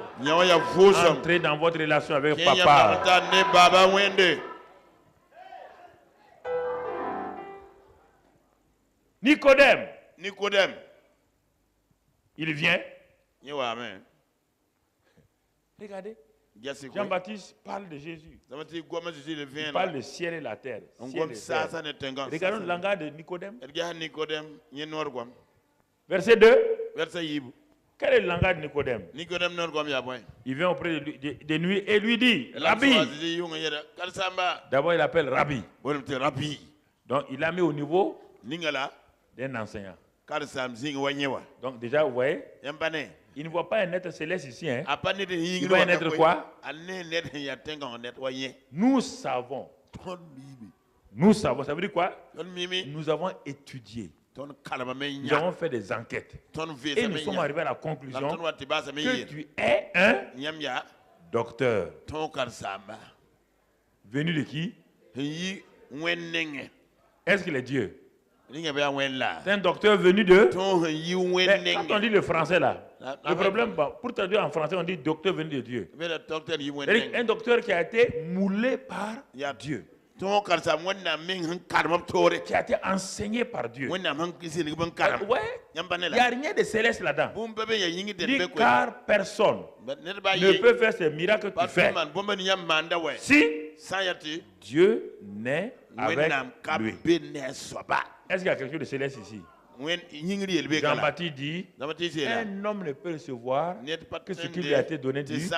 Entrez dans votre relation avec papa. Nicodème. Il vient. Regardez. Jean-Baptiste parle de Jésus. Il parle du ciel et la terre. Regardons le langage de Nicodème. Verset 2. Quel est le langage de Nicodème? Il vient auprès de nuit et lui dit, Rabbi. D'abord il appelle Rabbi. Donc il l'a mis au niveau d'un enseignant. Donc déjà vous voyez, il ne voit pas un être céleste ici. Hein? Il voit un être quoi? Nous savons, ça veut dire quoi? Nous avons étudié. Nous avons fait des enquêtes. Et nous sommes arrivés à la conclusion que tu es un docteur. Venu de qui? Est-ce qu'il est Dieu? C'est un docteur venu de... Mais quand on dit le français là, le problème, pour traduire en français, on dit docteur venu de Dieu. Un docteur qui a été moulé par Dieu. Qui a été enseigné par Dieu. Ouais, il n'y a rien de céleste là-dedans. Car personne ne peut faire ces miracles que tu fais si Dieu n'est avec lui. Est-ce qu'il y a quelque chose de céleste ici? Jean-Baptiste dit, un homme ne peut recevoir que ce qui lui a été donné de lui. Il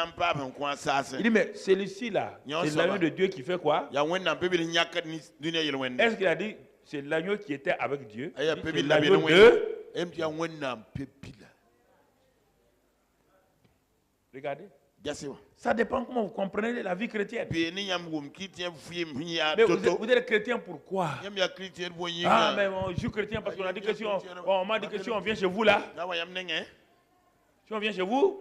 dit, mais celui-ci là, c'est l'agneau de Dieu qui fait quoi? Est-ce qu'il a dit, c'est l'agneau qui était avec Dieu? C'est l'agneau de... Regardez. Ça dépend comment vous comprenez la vie chrétienne. Mais vous êtes chrétien pourquoi? Ah, mais je suis chrétien parce qu'on a dit que si on m'a dit que si on vient chez vous là, si on vient chez vous,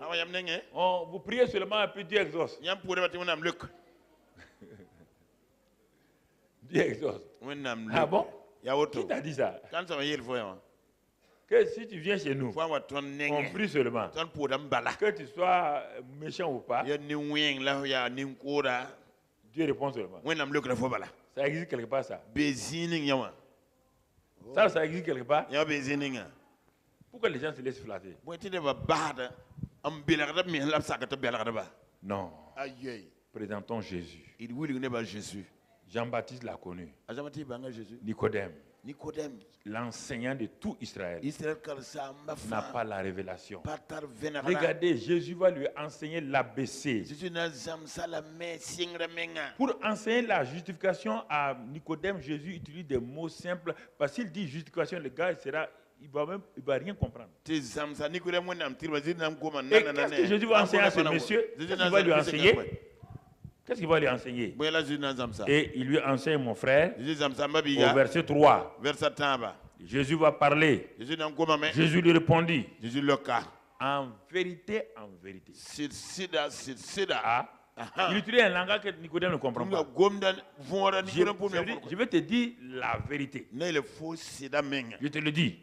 vous priez seulement un peu, Dieu exauce. Dieu exauce. Ah bon? Qui t'a dit ça? Que si tu viens chez nous, on prie seulement. Que tu sois méchant ou pas, Dieu répond seulement. Ça existe quelque part ça? Ça existe quelque part? Pourquoi les gens se laissent flatter? Non. Présentons Jésus. Jean-Baptiste l'a connu. Nicodème, l'enseignant de tout Israël, n'a pas la révélation. Regardez, Jésus va lui enseigner l'ABC. Pour enseigner la justification à Nicodème, Jésus utilise des mots simples. Parce qu'il dit justification, le gars, il va rien comprendre. Et qu'est-ce que Jésus va enseigner à ce monsieur? Qu'est-ce qu'il va lui enseigner? Qu'est-ce qu'il va lui enseigner? Et il lui enseigne, mon frère, au verset 3. Jésus va parler. Jésus lui répondit. En vérité, en vérité. Il utilise un langage que Nicodème ne comprend pas. Je vais te dire la vérité. Je te le dis.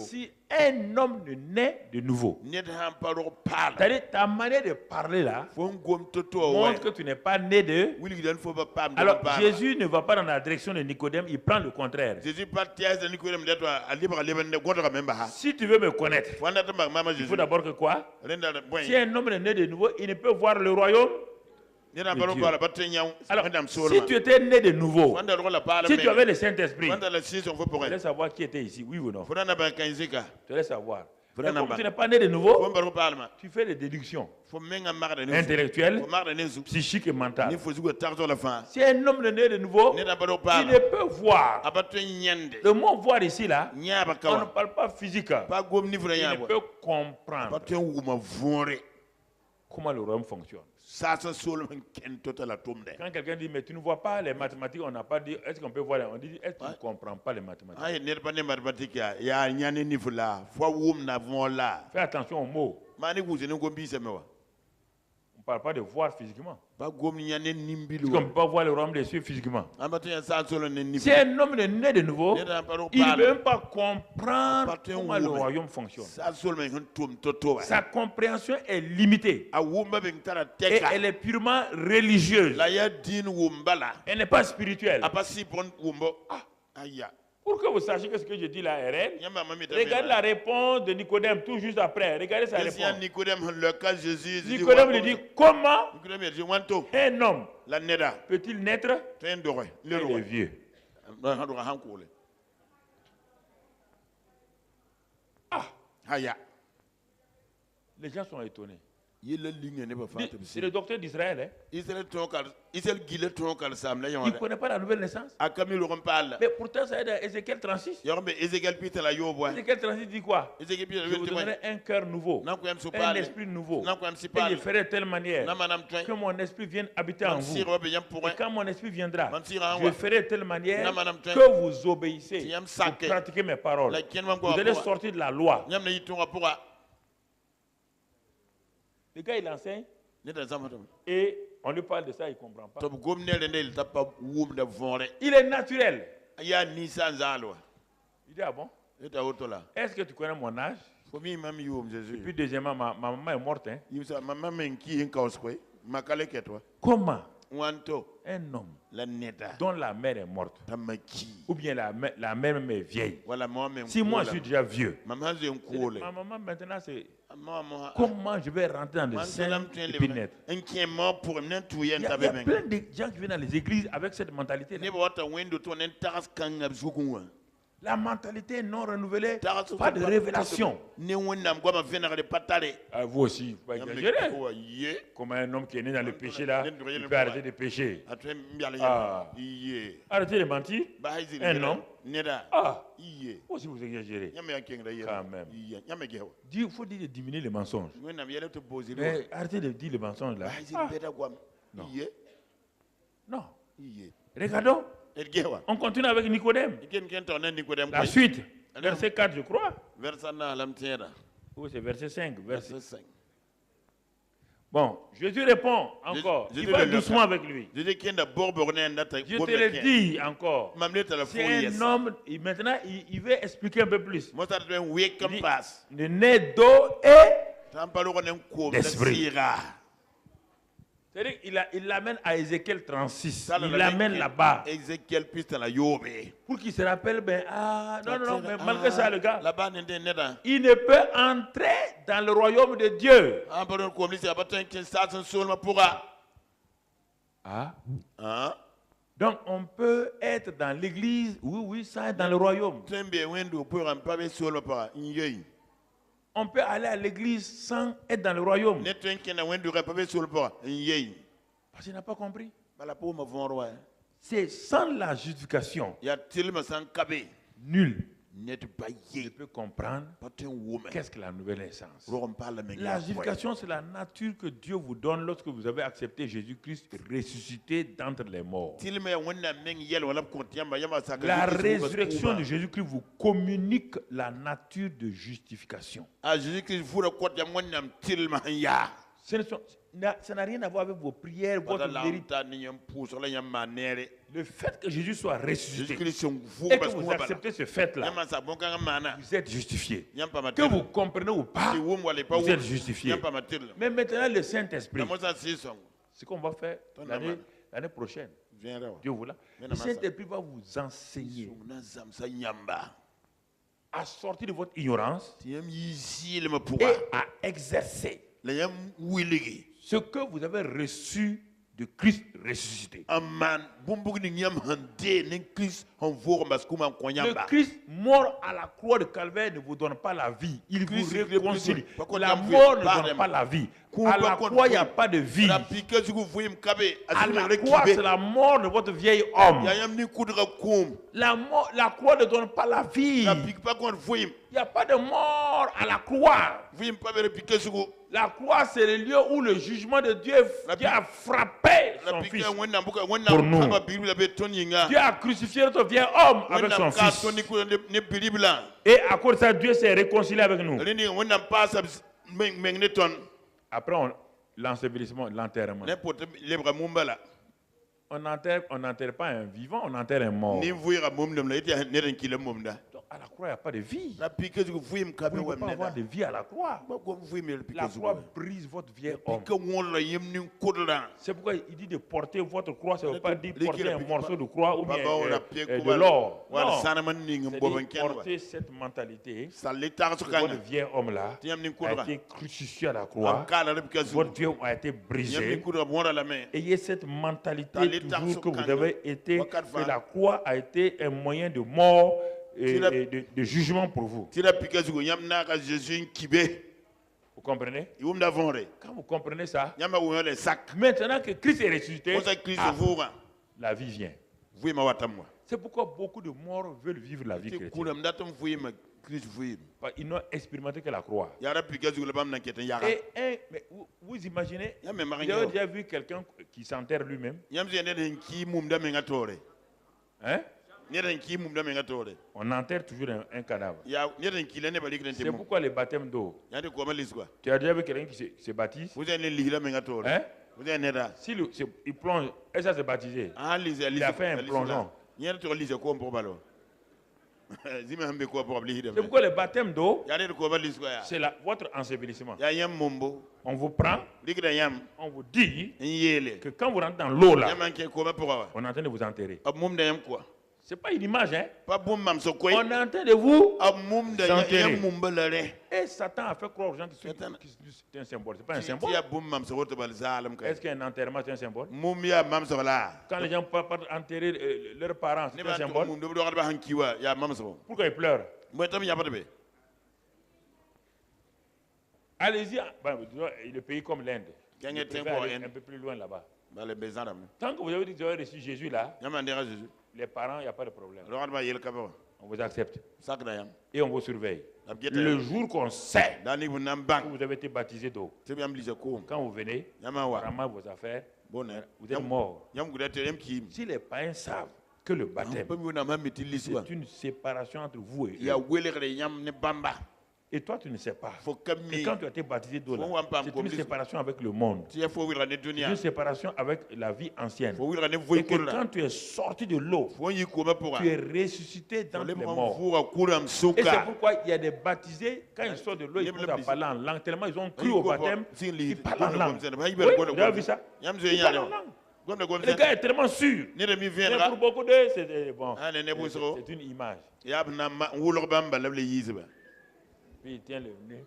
Si un homme ne naît de nouveau, c'est-à-dire ta manière de parler là montre que tu n'es pas né de... Alors Jésus ne va pas dans la direction de Nicodème, il prend le contraire. Si tu veux me connaître, il faut d'abord que quoi? Si un homme est né de nouveau, il ne peut voir le royaume. Alors, si tu étais né de nouveau, si tu avais le Saint-Esprit, tu laisses savoir qui était ici, oui ou non? Tu laisses savoir. Mais comme tu n'es pas né de nouveau, tu fais des déductions intellectuelles, psychiques et mentales. Si un homme est né de nouveau, il ne peut voir. Le mot voir ici, là, on ne parle pas physique. Il ne peut comprendre. comment le royaume fonctionne. Quand quelqu'un dit, mais tu ne vois pas les mathématiques, on n'a pas dit, est-ce qu'on peut voir, on dit, est-ce que tu ne comprends pas les mathématiques? Fais attention aux mots. On ne parle pas de voir physiquement. Parce qu'on ne peut pas voir le royaume des cieux physiquement. Si un homme est né de nouveau, il ne peut même pas comprendre comment le royaume fonctionne. Sa compréhension est limitée. Et elle est purement religieuse. Elle n'est pas spirituelle. Pour que vous sachiez que ce que je dis là est réel, regardez la réponse de Nicodème tout juste après. Regardez sa réponse. Nicodème lui dit, comment un homme peut-il naître? Il est vieux. Les gens sont étonnés. C'est le docteur d'Israël. Il ne connaît pas la nouvelle naissance. Mais pourtant, ça est dans Ézéchiel 36. Ézéchiel 36 dit quoi? Je vous donnerai un cœur nouveau, un esprit nouveau. Et je ferai de telle manière que mon esprit vienne habiter en vous. Et quand mon esprit viendra, je ferai de telle manière que vous obéissez, vous pratiquez mes paroles. Vous allez sortir de la loi. Le gars, il enseigne et on lui parle de ça, il ne comprend pas. Il est naturel. Il dit, ah bon? Est-ce que tu connais mon âge? Et puis deuxièmement, ma maman est morte. Comment un homme dont la mère est morte, ou bien la mère même est vieille, si moi je suis déjà vieux, ma maman maintenant c'est... Comment je vais rentrer dans le sein et puis naître? Il y a plein de gens qui viennent dans les églises avec cette mentalité. La mentalité non renouvelée, pas de révélation. Vous aussi, vous ne pouvez pas exagérer. Comme un homme qui est né dans le péché là, il peut arrêter de pécher. Arrêtez de mentir. Un homme. Aussi vous exagérez. Quand même. Il faut dire de diminuer les mensonges. Mais arrêtez de dire les mensonges là. Non. Non. Regardons. On continue avec Nicodème. La suite, verset 4, je crois. Oui, c'est verset 5. Bon, Jésus répond encore. Il va doucement avec lui. Je te le dis encore. C'est un homme, maintenant il veut expliquer un peu plus. Il est né d'eau et d'esprit. C'est-à-dire qu'il l'amène à Ézéchiel 36. Il l'amène là-bas. Pour qu'il se rappelle, non, mais malgré ça, le gars, il ne peut entrer dans le royaume de Dieu. Donc, on peut être dans l'église, oui, sans être dans le royaume. On peut aller à l'église sans être dans le royaume. Parce qu'il n'a pas compris. C'est sans la justification. Nul ne peut comprendre qu'est-ce que la nouvelle naissance. La justification, c'est la nature que Dieu vous donne lorsque vous avez accepté Jésus-Christ ressuscité d'entre les morts. La résurrection de Jésus-Christ vous communique la nature de justification. Ça n'a rien à voir avec vos prières, votre mérite. Le fait que Jésus soit ressuscité et que vous acceptez ce fait-là, vous êtes justifié. Que vous comprenez ou pas, vous êtes justifié. Mais maintenant, le Saint-Esprit, ce qu'on va faire l'année prochaine, Dieu vous l'a, le Saint-Esprit va vous enseigner à sortir de votre ignorance et à exercer ce que vous avez reçu de Christ ressuscité. Le Christ mort à la croix de Calvaire ne vous donne pas la vie. Il vous réconcilie. La mort ne donne pas la vie. À la croix, il n'y a pas de vie. À la croix, c'est la mort de votre vieil homme. La croix ne donne pas la vie. Il n'y a pas de mort à la croix. La croix, c'est le lieu où le jugement de Dieu qui a frappé son fils pour nous. Dieu a crucifié notre vieil homme avec son fils. Et à cause de ça, Dieu s'est réconcilié avec nous. Après, l'ensevelissement, l'enterrement. On n'enterre pas un vivant, on enterre un mort. Donc, à la croix, il n'y a pas de vie. Vous ne pouvez pas avoir de vie à la croix. La croix brise votre vieil homme. C'est pourquoi il dit de porter votre croix. Ça ne veut pas dire porter un morceau de croix ou bien de l'or. Non, c'est de porter cette mentalité. Votre vieil homme-là a été crucifié à la croix. Votre vieil homme a été brisé. Ayez cette mentalité toujours que vous avez été, que la croix a été un moyen de mort et de jugement pour vous. Vous comprenez? Quand vous comprenez ça, maintenant que Christ est ressuscité, la vie vient. C'est pourquoi beaucoup de morts veulent vivre la vie chrétienne. Ils n'ont expérimenté que la croix. Mais vous imaginez, vous avez déjà vu quelqu'un qui s'enterre lui-même? Hein? On enterre toujours un cadavre. C'est pourquoi les baptêmes d'eau. Tu as déjà vu quelqu'un qui se baptise? Hein? S'il plonge, et ça c'est baptisé. Il a fait un plongeon. C'est pourquoi le baptême d'eau, c'est votre ensevelissement. On vous prend, on vous dit que quand vous rentrez dans l'eau là, on est en train de vous enterrer. C'est pas une image, hein? On est en train de vous enterrer. Et Satan a fait croire aux gens que c'est un symbole. C'est pas un symbole. Est-ce qu'un enterrement c'est un symbole? Quand les gens partent enterrer leurs parents, c'est un symbole. Pourquoi ils pleurent? Allez-y, le pays comme l'Inde. Un peu plus loin là-bas. Tant que vous avez dit que vous avez reçu Jésus là, les parents, il n'y a pas de problème. On vous accepte. Et on vous surveille. Le jour qu'on sait que vous avez été baptisé d'eau, quand vous venez, ramassez vos affaires, vous êtes mort. Si les païens savent que le baptême, c'est une séparation entre vous et eux, et toi, tu ne sais pas. Et quand tu as été baptisé d'eau, c'est une séparation avec le monde. C'est une séparation avec la vie ancienne. Et que quand tu es sorti de l'eau, tu es ressuscité dans les morts. Et c'est pourquoi il y a des baptisés, quand ils sortent de l'eau, ils commencent à parler en langue. Tellement ils ont cru au baptême, ils parlent en langue. Oui, vous avez vu ça? Ils parlent en langue. Le gars est tellement sûr. Mais pour beaucoup d'eux, c'est bon, c'est une image. Puis il tient le nez.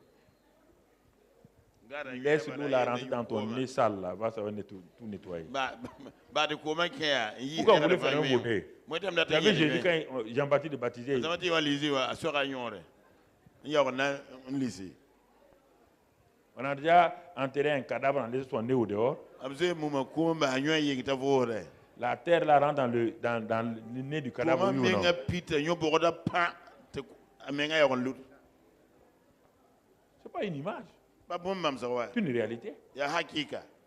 Laisse l'eau la rentrer dans ton nez sale là, va ça va tout nettoyer. Pourquoi vous voulez faire un beau nez? Tu avais Jésus quand Jean-Baptiste est baptisé. On a déjà enterré un cadavre, on a laissé son nez au dehors. La terre la rentre dans le nez du cadavre. C'est pas une image. C'est une réalité.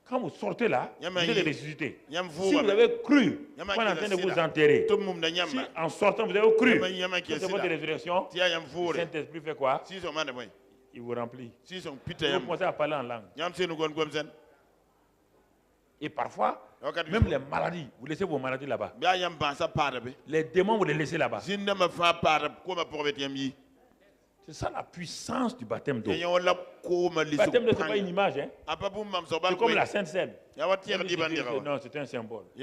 Quand vous sortez là, vous êtes ressuscité. Si vous avez cru, on est en train de vous enterrer. Si en sortant vous avez cru, c'est votre résurrection, le Saint-Esprit fait quoi? Il vous remplit. Vous commencez à parler en langue. Et parfois, même les maladies, vous laissez vos maladies là-bas. Les démons, vous les laissez là-bas. C'est ça la puissance du baptême d'eau. Le baptême d'eau, ce n'est pas une image. Hein? C'est comme la Sainte Seine. Non, c'est un symbole. Si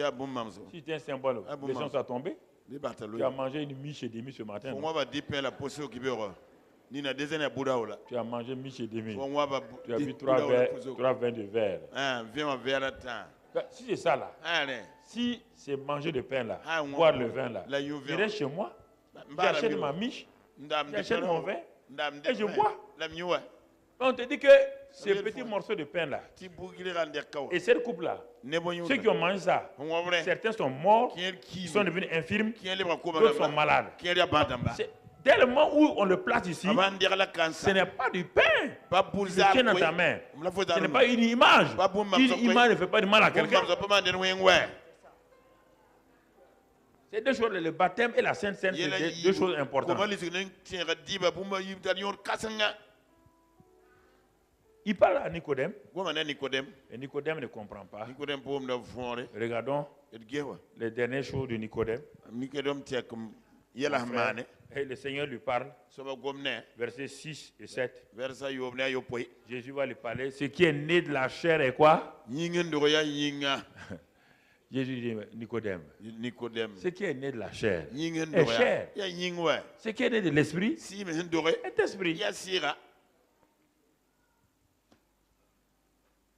c'était un symbole, les gens sont tombés. Tu as mangé une miche et demie ce matin. Tu as mangé miche et demie. Tu as bu 3 vins de verre. Si c'est ça là, si c'est manger le pain là, boire le vin là, je reste chez moi, j'achète ma miche, j'achète mon vin et je bois. On te dit que ce petit morceau de pain là, et cette coupe là, ceux qui ont mangé ça, certains sont morts, sont devenus infirmes, d'autres sont malades. Dès le moment où on le place ici, ce n'est pas du pain que tu tiens dans ta main. Ce n'est pas une image. Une image ne fait pas de mal à quelqu'un. C'est deux choses, le baptême et la Sainte Seine, c'est deux choses importantes. Il parle à Nicodème. Et Nicodème ne comprend pas. Regardons les dernières choses de Nicodème. Et le Seigneur lui parle. Versets 6 et 7. Jésus va lui parler. Ce qui est né de la chair est quoi? Jésus dit Nicodème. Ce qui est né de la chair est chair. Ce qui est né de l'esprit est esprit.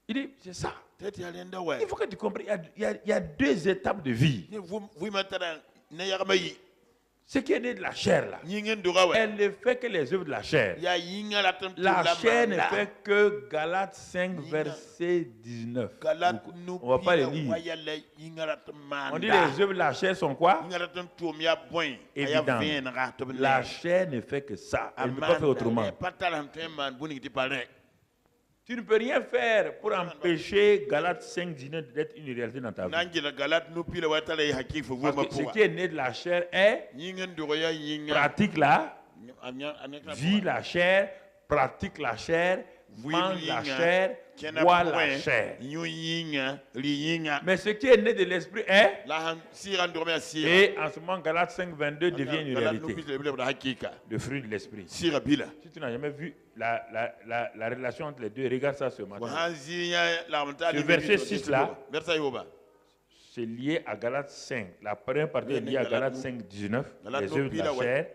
Il dit, c'est ça. Il faut que tu comprennes. Il y a deux étapes de vie. Ce qui est né de la chair, là, elle ne fait que les œuvres de la chair. La chair ne fait que Galates 5, verset 19. On ne va pas les lire. On dit les œuvres de la chair sont quoi? Évident. La chair ne fait que ça. Elle ne peut pas faire autrement. Tu ne peux rien faire pour empêcher Galates 5, 19 d'être une réalité dans ta vie. Parce que ce qui est né de la chair est pratique la vie la chair, pratique la chair, mange la chair, boit la chair. Mais ce qui est né de l'esprit est, et en ce moment Galates 5, 22 devient une réalité. Le fruit de l'esprit. Si tu n'as jamais vu la relation entre les deux, regarde ça ce matin. Ce verset 6 là, c'est lié à Galates 5. La première partie est liée à Galates 5, 19, les œuvres de la chair.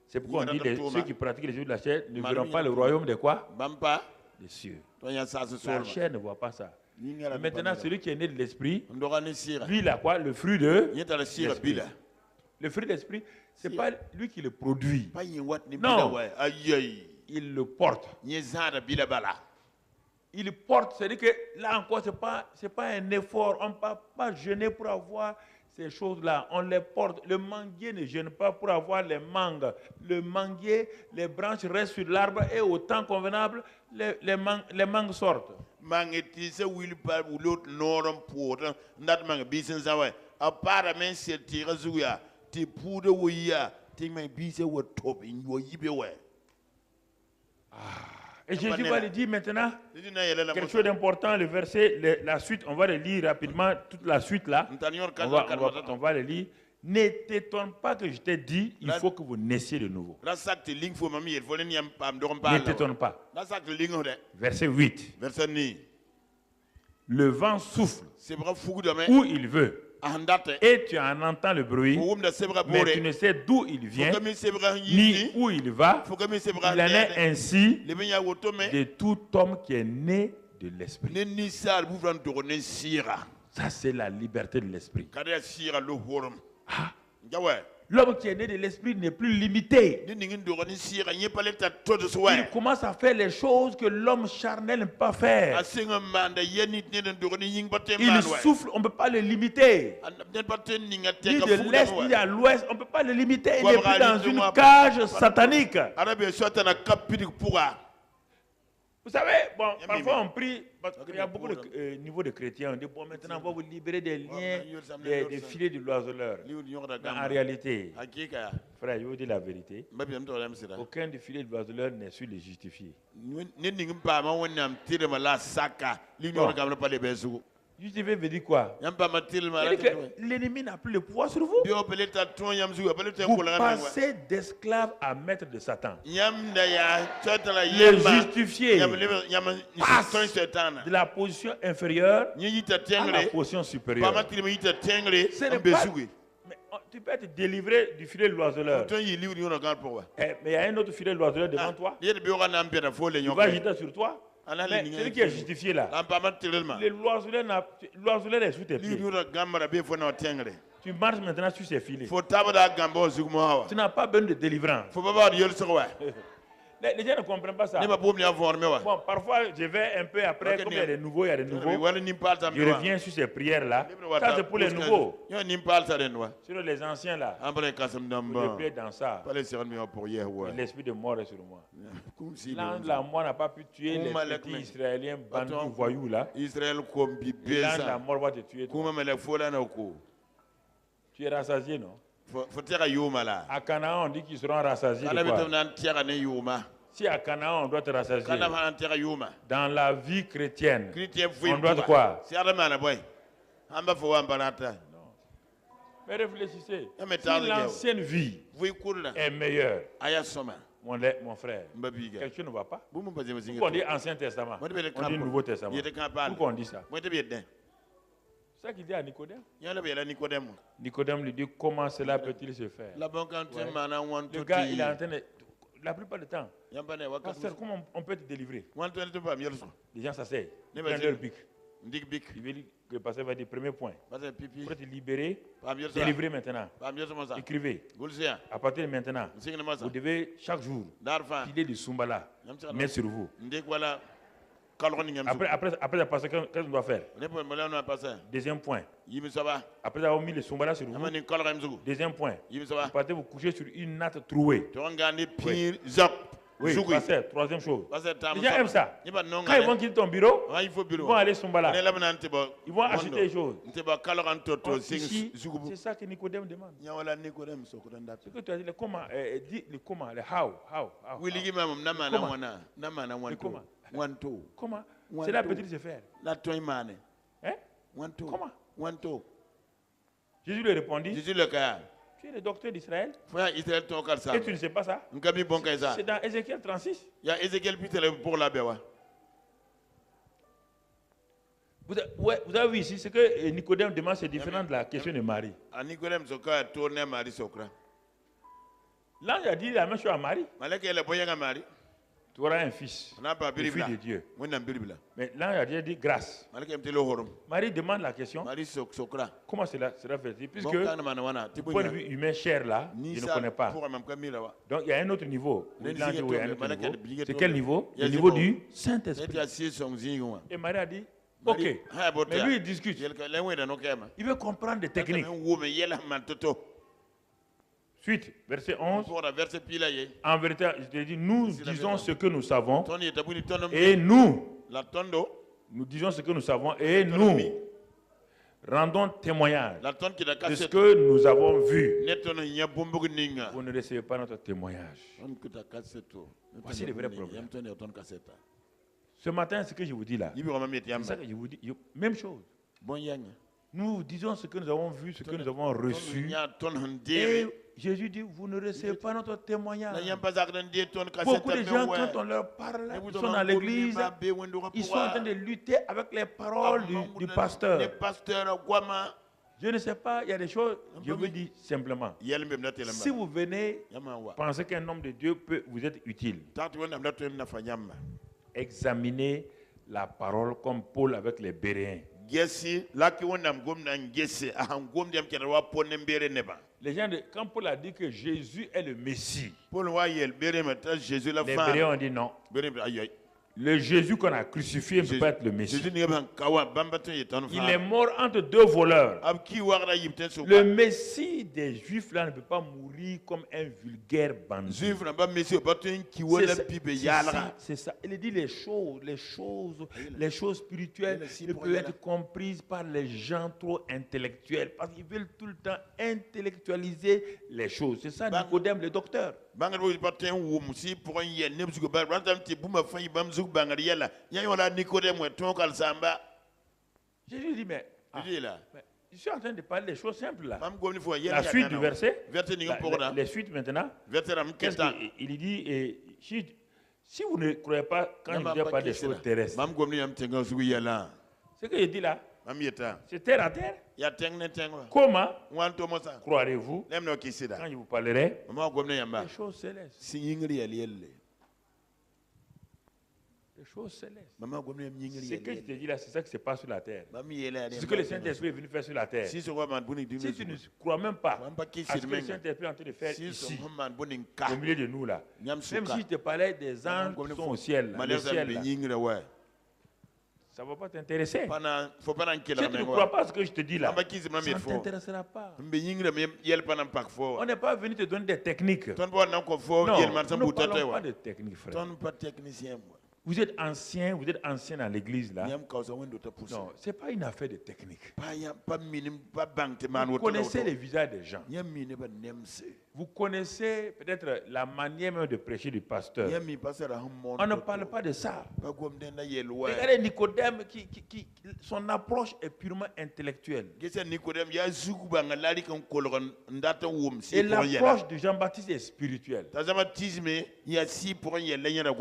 C'est pourquoi on dit que ceux qui pratiquent les œuvres de la chair ne verront pas le royaume de quoi? Des cieux. La chair ne voit pas ça. Maintenant, celui qui est né de l'esprit, lui, il a quoi? Le fruit de l'esprit. Le fruit de l'esprit, ce n'est pas lui qui le produit. Non, il le porte. Il porte, c'est-à-dire que là encore, ce n'est pas un effort. On ne peut pas jeûner pour avoir ces choses-là. On les porte. Le manguier ne jeûne pas pour avoir les mangues. Le manguier, les branches restent sur l'arbre et au temps convenable, les mangues sortent. Et Jésus va lui dire maintenant quelque chose d'important, le verset, la suite, on va le lire rapidement, toute la suite là, on va le lire. Ne t'étonne pas que je t'ai dit, il faut que vous naissiez de nouveau. Ne t'étonne pas. Verset 8. Le vent souffle où il veut. Et tu en entends le bruit, mais tu ne sais d'où il vient, ni où il va. Il en est ainsi de tout homme qui est né de l'esprit. Ça, c'est la liberté de l'esprit. L'homme qui est né de l'esprit n'est plus limité. Il commence à faire les choses que l'homme charnel ne peut pas faire. Il souffle, on ne peut pas le limiter. Ni de l'est, ni à l'ouest, on ne peut pas le limiter. Il n'est plus dans une cage satanique. Vous savez, bon, parfois on prie, parce qu'il y a beaucoup de niveaux de chrétiens. On dit, bon, maintenant on va vous libérer des liens, des filets de l'oiseleur. En réalité, frère, je vous dis la vérité, aucun des filets de l'oiseleur n'est su les justifier. Justifier veut dire quoi? L'ennemi n'a plus le pouvoir sur vous. Vous passez d'esclave à maître de Satan. Le justifier passe de la position inférieure à la position supérieure. Ce n'est pas, mais tu peux être délivré du filet de l'oiseleur. Mais il y a un autre filet de l'oiseleur devant toi. Il va jeter sur toi. Mais celui qui est justifié là, l'oiseleur est sous tes pieds. Tu marches maintenant sur ses filets. Tu n'as pas besoin de délivrance. Les gens ne comprennent pas ça. Bon, parfois, je vais un peu après, comme il y a des nouveaux, je reviens sur ces prières-là. Ça, c'est pour les nouveaux. Sur les anciens, là, je prie dans ça. L'esprit de mort est sur moi. Là, la mort n'a pas pu tuer les petits Israéliens bandits voyous, là. Là, la mort va te tuer. Tu es rassasié, non? À Canaan, on dit qu'ils seront rassasiés. Si à Canaan, on doit te rassasier, dans la vie chrétienne, on doit quoi? Non. Mais réfléchissez. Si l'ancienne vie est meilleure, mon frère, quelque chose ne va pas. Pourquoi on dit Ancien Testament? On dit Nouveau Testament. Pourquoi on dit ça? C'est ça qu'il dit à Nicodème. Nicodème lui dit comment cela peut-il se faire? Le gars, il est en train de... La plupart du temps, pasteur, comment on peut te délivrer? Les gens s'asseyent. Ils prennent leur bic. Il veut dire que le pasteur va dire premier point. Pour te libérer, délivrer maintenant. Écrivez. À partir de maintenant, vous devez chaque jour filer du Sumbala, mettre sur vous. Après le pasteur, qu'est-ce qu'on doit faire? Deuxième point. Après avoir mis le Sumbala sur vous, deuxième point. Vous partez vous coucher sur une natte trouée. Oui, pasteur, troisième chose. Les gens aiment ça. Quand ils vont quitter ton bureau, ils vont aller Sumbala. Ils vont acheter des choses. C'est ça que Nicodème demande. Ce que tu as dit, le comment, le comment, le how. Comment? Cela peut-il se faire? Hein? Comment? Jésus lui répondit. Tu es le docteur d'Israël et tu ne sais pas ça? C'est dans Ézéchiel 36. Vous avez vu ici, ce que Nicodème demande, c'est différent de la question de Marie. L'ange a dit la même chose à Marie. Tu auras un fils, le fils de Dieu. Mais l'ange a dit grâce. Marie demande la question. Comment cela sera fait? Puisque du point de vue humain, chair là, je ne connais pas. Donc il y a un autre niveau. C'est quel niveau? Le niveau du Saint-Esprit. Et Marie a dit, ok. Mais lui, il discute. Il veut comprendre des techniques. Suite, verset 11. En vérité, je te dis, nous disons ce que nous savons et nous disons ce que nous savons et nous rendons témoignage de ce que nous avons vu. Vous ne recevez pas notre témoignage. Voici le vrai problème. Ce matin, ce que je vous dis là, c'est ça que je vous dis, même chose. Nous disons ce que nous avons vu, ce que nous avons reçu. Et Jésus dit, vous ne recevez pas notre témoignage. Beaucoup de gens, quand on leur parle, ils sont dans l'église, ils sont en train de lutter avec les paroles du pasteur. Je ne sais pas, il y a des choses, je vous dis simplement. Si vous venez penser qu'un homme de Dieu peut vous être utile, examinez la parole comme Paul avec les Béréens. Les gens, quand Paul a dit que Jésus est le Messie, les Béréens ont dit non. Le Jésus qu'on a crucifié ne peut pas être le Messie. Il est mort entre deux voleurs. Le Messie des Juifs là ne peut pas mourir comme un vulgaire bandit. C'est ça. Il dit les choses spirituelles ne peuvent être comprises par les gens trop intellectuels parce qu'ils veulent tout le temps intellectualiser les choses. C'est ça Nicodème le docteur. Jésus dit mais je suis en train de parler des choses simples là. La suite du verset, les suites maintenant. Il dit si vous ne croyez pas quand je dis pas des choses terrestres. Ce que je dis là, c'est terre à terre. Comment croirez-vous quand je vous parlerai des choses célestes? Des choses célestes. Ce que je te dis là, c'est ça qui se passe sur la terre. C'est ce que le Saint-Esprit est venu faire sur la terre. Si tu ne crois même pas à ce que le Saint-Esprit est en train de faire ici, au milieu de nous là, même si je te parlais des anges qui sont au ciel, là, le ciel là, ça ne va pas t'intéresser. Si tu ne crois pas à ce que je te dis là, ça ne t'intéressera pas. On n'est pas venu te donner des techniques. Non, nous ne parlons pas de techniques, frère. Vous êtes ancien dans l'église là. Non, ce n'est pas une affaire de technique. Vous connaissez les visages des gens. Vous connaissez peut-être la manière même de prêcher du pasteur. On ne parle pas de ça. Regardez Nicodème, son approche est purement intellectuelle. Et l'approche de Jean-Baptiste est spirituelle.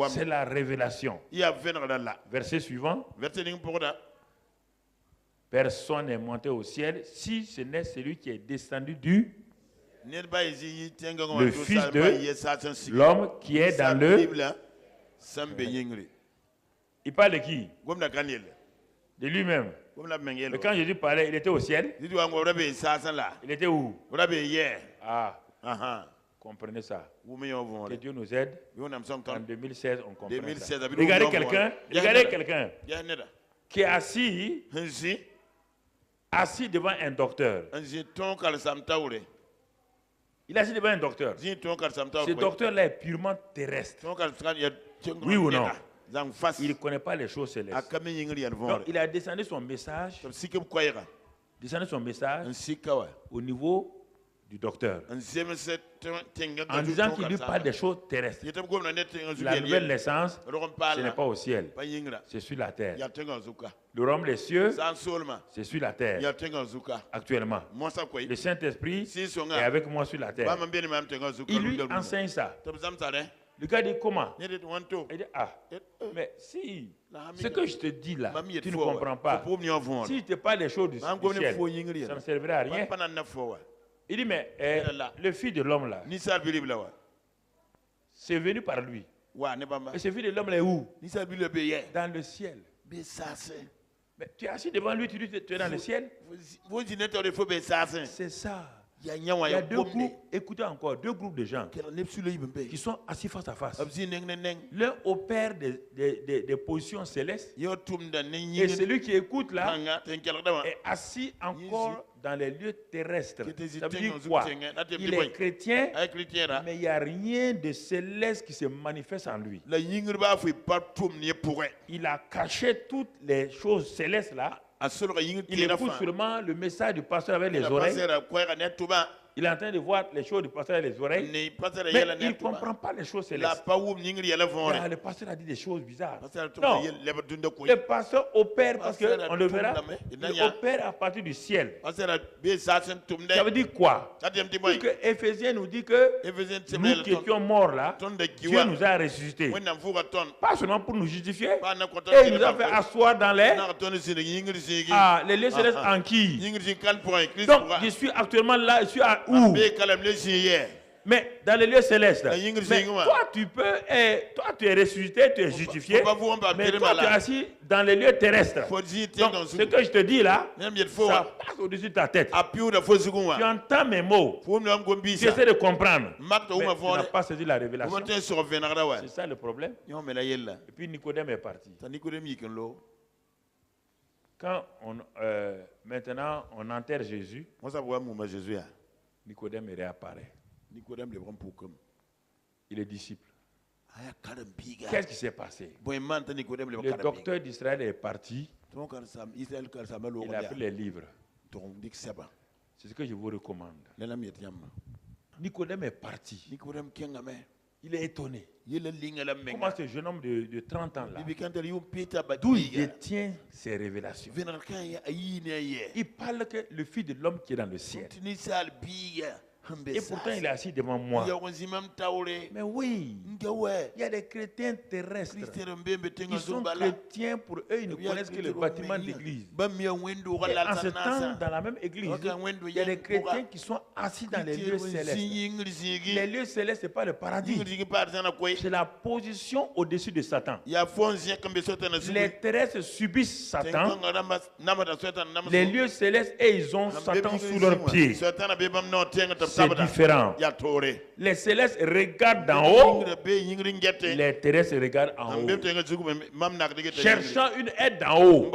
C'est la révélation. Verset suivant. Personne n'est monté au ciel si ce n'est celui qui est descendu du le Fils de l'homme qui est dans le... Il parle de qui? De lui-même. Mais quand Jésus parlait, il était au ciel. Il était où? Ah, comprenez ça. Que Dieu nous aide. En 2016, on comprend ça. Regardez quelqu'un qui est assis devant un docteur. Il est assis devant un docteur. Ce docteur-là est purement terrestre. Oui ou non? Il ne connaît pas les choses célestes. Donc, il a descendu son message au niveau du docteur, en disant qu'il lui parle des choses terrestres. La nouvelle naissance, ce n'est pas au ciel, c'est sur la terre. Le royaume des cieux, c'est sur la terre actuellement. Le Saint-Esprit est avec moi sur la terre. Il lui enseigne ça. Le gars dit comment? Il dit mais si ce que je te dis là, tu ne comprends pas. Si je te parle des choses du ciel, ça ne servirait à rien. Il dit mais le Fils de l'homme là, c'est venu par lui. Et ce Fils de l'homme là est où? Dans le ciel. Mais tu es assis devant lui, tu dis que tu es dans le ciel. C'est ça. Il y a deux groupes, écoutez encore, deux groupes de gens qui sont assis face à face. L'un opère des positions célestes et celui qui écoute là est assis encore dans les lieux terrestres. Ça veut dire quoi? Il est chrétien, mais il n'y a rien de céleste qui se manifeste en lui. Il a caché toutes les choses célestes là. Il écoute seulement le message du pasteur avec les oreilles. Il est en train de voir les choses du pasteur avec les oreilles. Mais il ne comprend pas les choses célestes. Le pasteur a dit des choses bizarres. Non, le pasteur opère parce qu'on le verra. Il opère à partir du ciel. Ça veut dire quoi? Éphésiens nous dit que nous qui étions morts là, Dieu nous a ressuscités. Pas seulement pour nous justifier. Et il nous a fait asseoir dans les lieux célestes en qui? Donc je suis actuellement là, je suis à où? Mais dans les lieux célestes. Mais toi tu es ressuscité, tu es justifié. Mais toi tu es assis dans les lieux terrestres. Donc ce que je te dis là, ça passe au-dessus de ta tête. Tu entends mes mots. Tu essaies de comprendre. Mais tu n'as pas saisi la révélation. C'est ça le problème. Et puis Nicodème est parti. Quand maintenant on enterre Jésus, Nicodème réapparaît. Il est disciple. Qu'est-ce qui s'est passé? Le docteur d'Israël est parti. Il a pris les livres. C'est ce que je vous recommande. Nicodème est parti. Il est étonné. Comment ce jeune homme de 30 ans là, d'où il détient ses révélations. Il parle que le Fils de l'homme qui est dans le ciel. Et pourtant, il est assis devant moi. Mais oui, il y a des chrétiens terrestres. Ils sont chrétiens pour eux, ils ne connaissent que le bâtiment d'église. Et en ce temps, dans la même église, il y a des chrétiens qui sont assis dans les lieux célestes. Les lieux célestes, ce n'est pas le paradis. C'est la position au-dessus de Satan. Les terrestres subissent Satan. Les lieux célestes, et ils ont Satan sous leurs pieds. C'est différent. Les célestes regardent d'en haut. Les terrestres regardent en haut. Cherchant une aide d'en haut.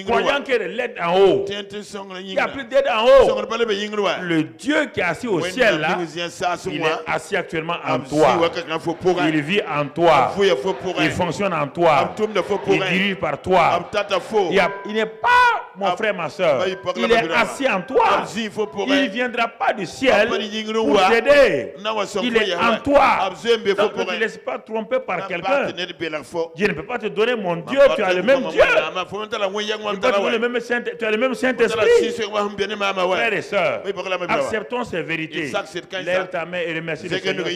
Croyant qu'il y a de l'aide en haut. Il n'y a plus d'aide en haut. Le Dieu qui est assis au ciel là, il est assis actuellement en toi. Il vit en toi. Il fonctionne en toi. Il dirige par toi. Il n'est pas mon frère, ma soeur. Il est assis en toi. Il ne viendra pas du ciel pour t'aider. Il est en toi. Donc ne te laisse pas tromper par quelqu'un. Dieu ne peut pas te donner mon Dieu. Tu as le même Dieu. Tu as le même Saint-Esprit. Frères et sœurs, acceptons ces vérités. Lève ta main et remercie le Seigneur.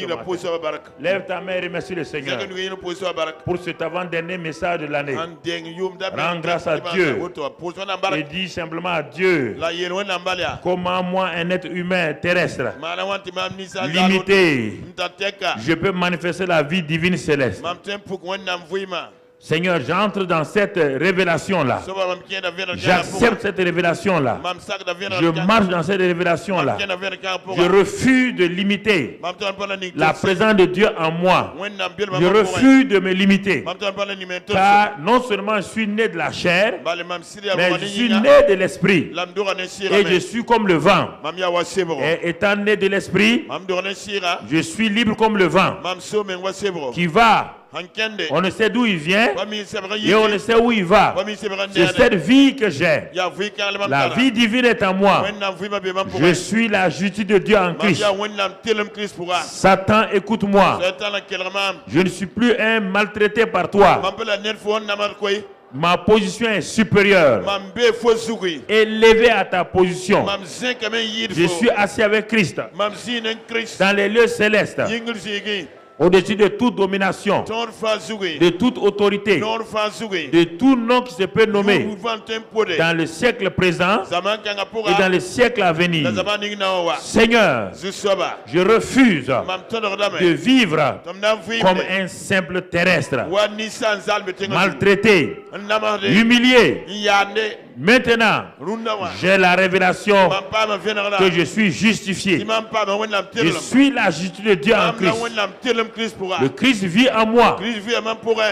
Lève ta main et remercie le Seigneur pour cet avant-dernier message de l'année. Rends grâce à Dieu et dis simplement à Dieu comment moi, un être humain terrestre limité, je peux manifester la vie divine céleste. Seigneur, j'entre dans cette révélation-là. J'accepte cette révélation-là. Je marche dans cette révélation-là. Je refuse de limiter la présence de Dieu en moi. Je refuse de me limiter. Car non seulement je suis né de la chair, mais je suis né de l'esprit. Et je suis comme le vent. Et étant né de l'esprit, je suis libre comme le vent qui va. On ne sait d'où il vient et on ne sait où il va. C'est cette vie que j'ai. La vie divine est en moi. Je suis la justice de Dieu en Christ. Satan, écoute-moi. Je ne suis plus un maltraité par toi. Ma position est supérieure. Élevé à ta position. Je suis assis avec Christ dans les lieux célestes. Au-dessus de toute domination, de toute autorité, de tout nom qui se peut nommer dans le siècle présent et dans le siècle à venir. Seigneur, je refuse de vivre comme un simple terrestre, maltraité, humilié. Maintenant, j'ai la révélation que je suis justifié. Je suis la justice de Dieu en Christ. Le Christ vit en moi.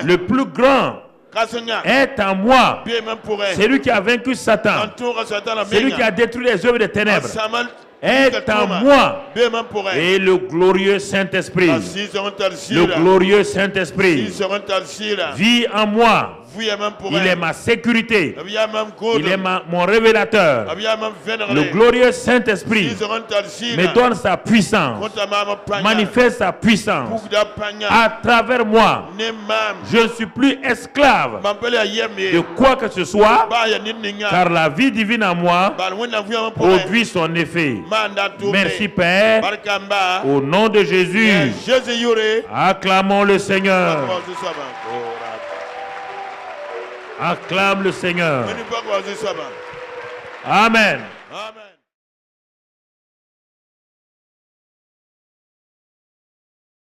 Le plus grand est en moi. C'est lui qui a vaincu Satan. C'est lui qui a détruit les œuvres des ténèbres. Est en moi. Et le glorieux Saint-Esprit, vit en moi. Il est ma sécurité. Il est mon révélateur. Le glorieux Saint-Esprit me donne sa puissance. Manifeste sa puissance à travers moi. Je ne suis plus esclave de quoi que ce soit, car la vie divine en moi produit son effet. Merci Père. Au nom de Jésus, acclamons le Seigneur. Acclame le Seigneur. Amen. Amen.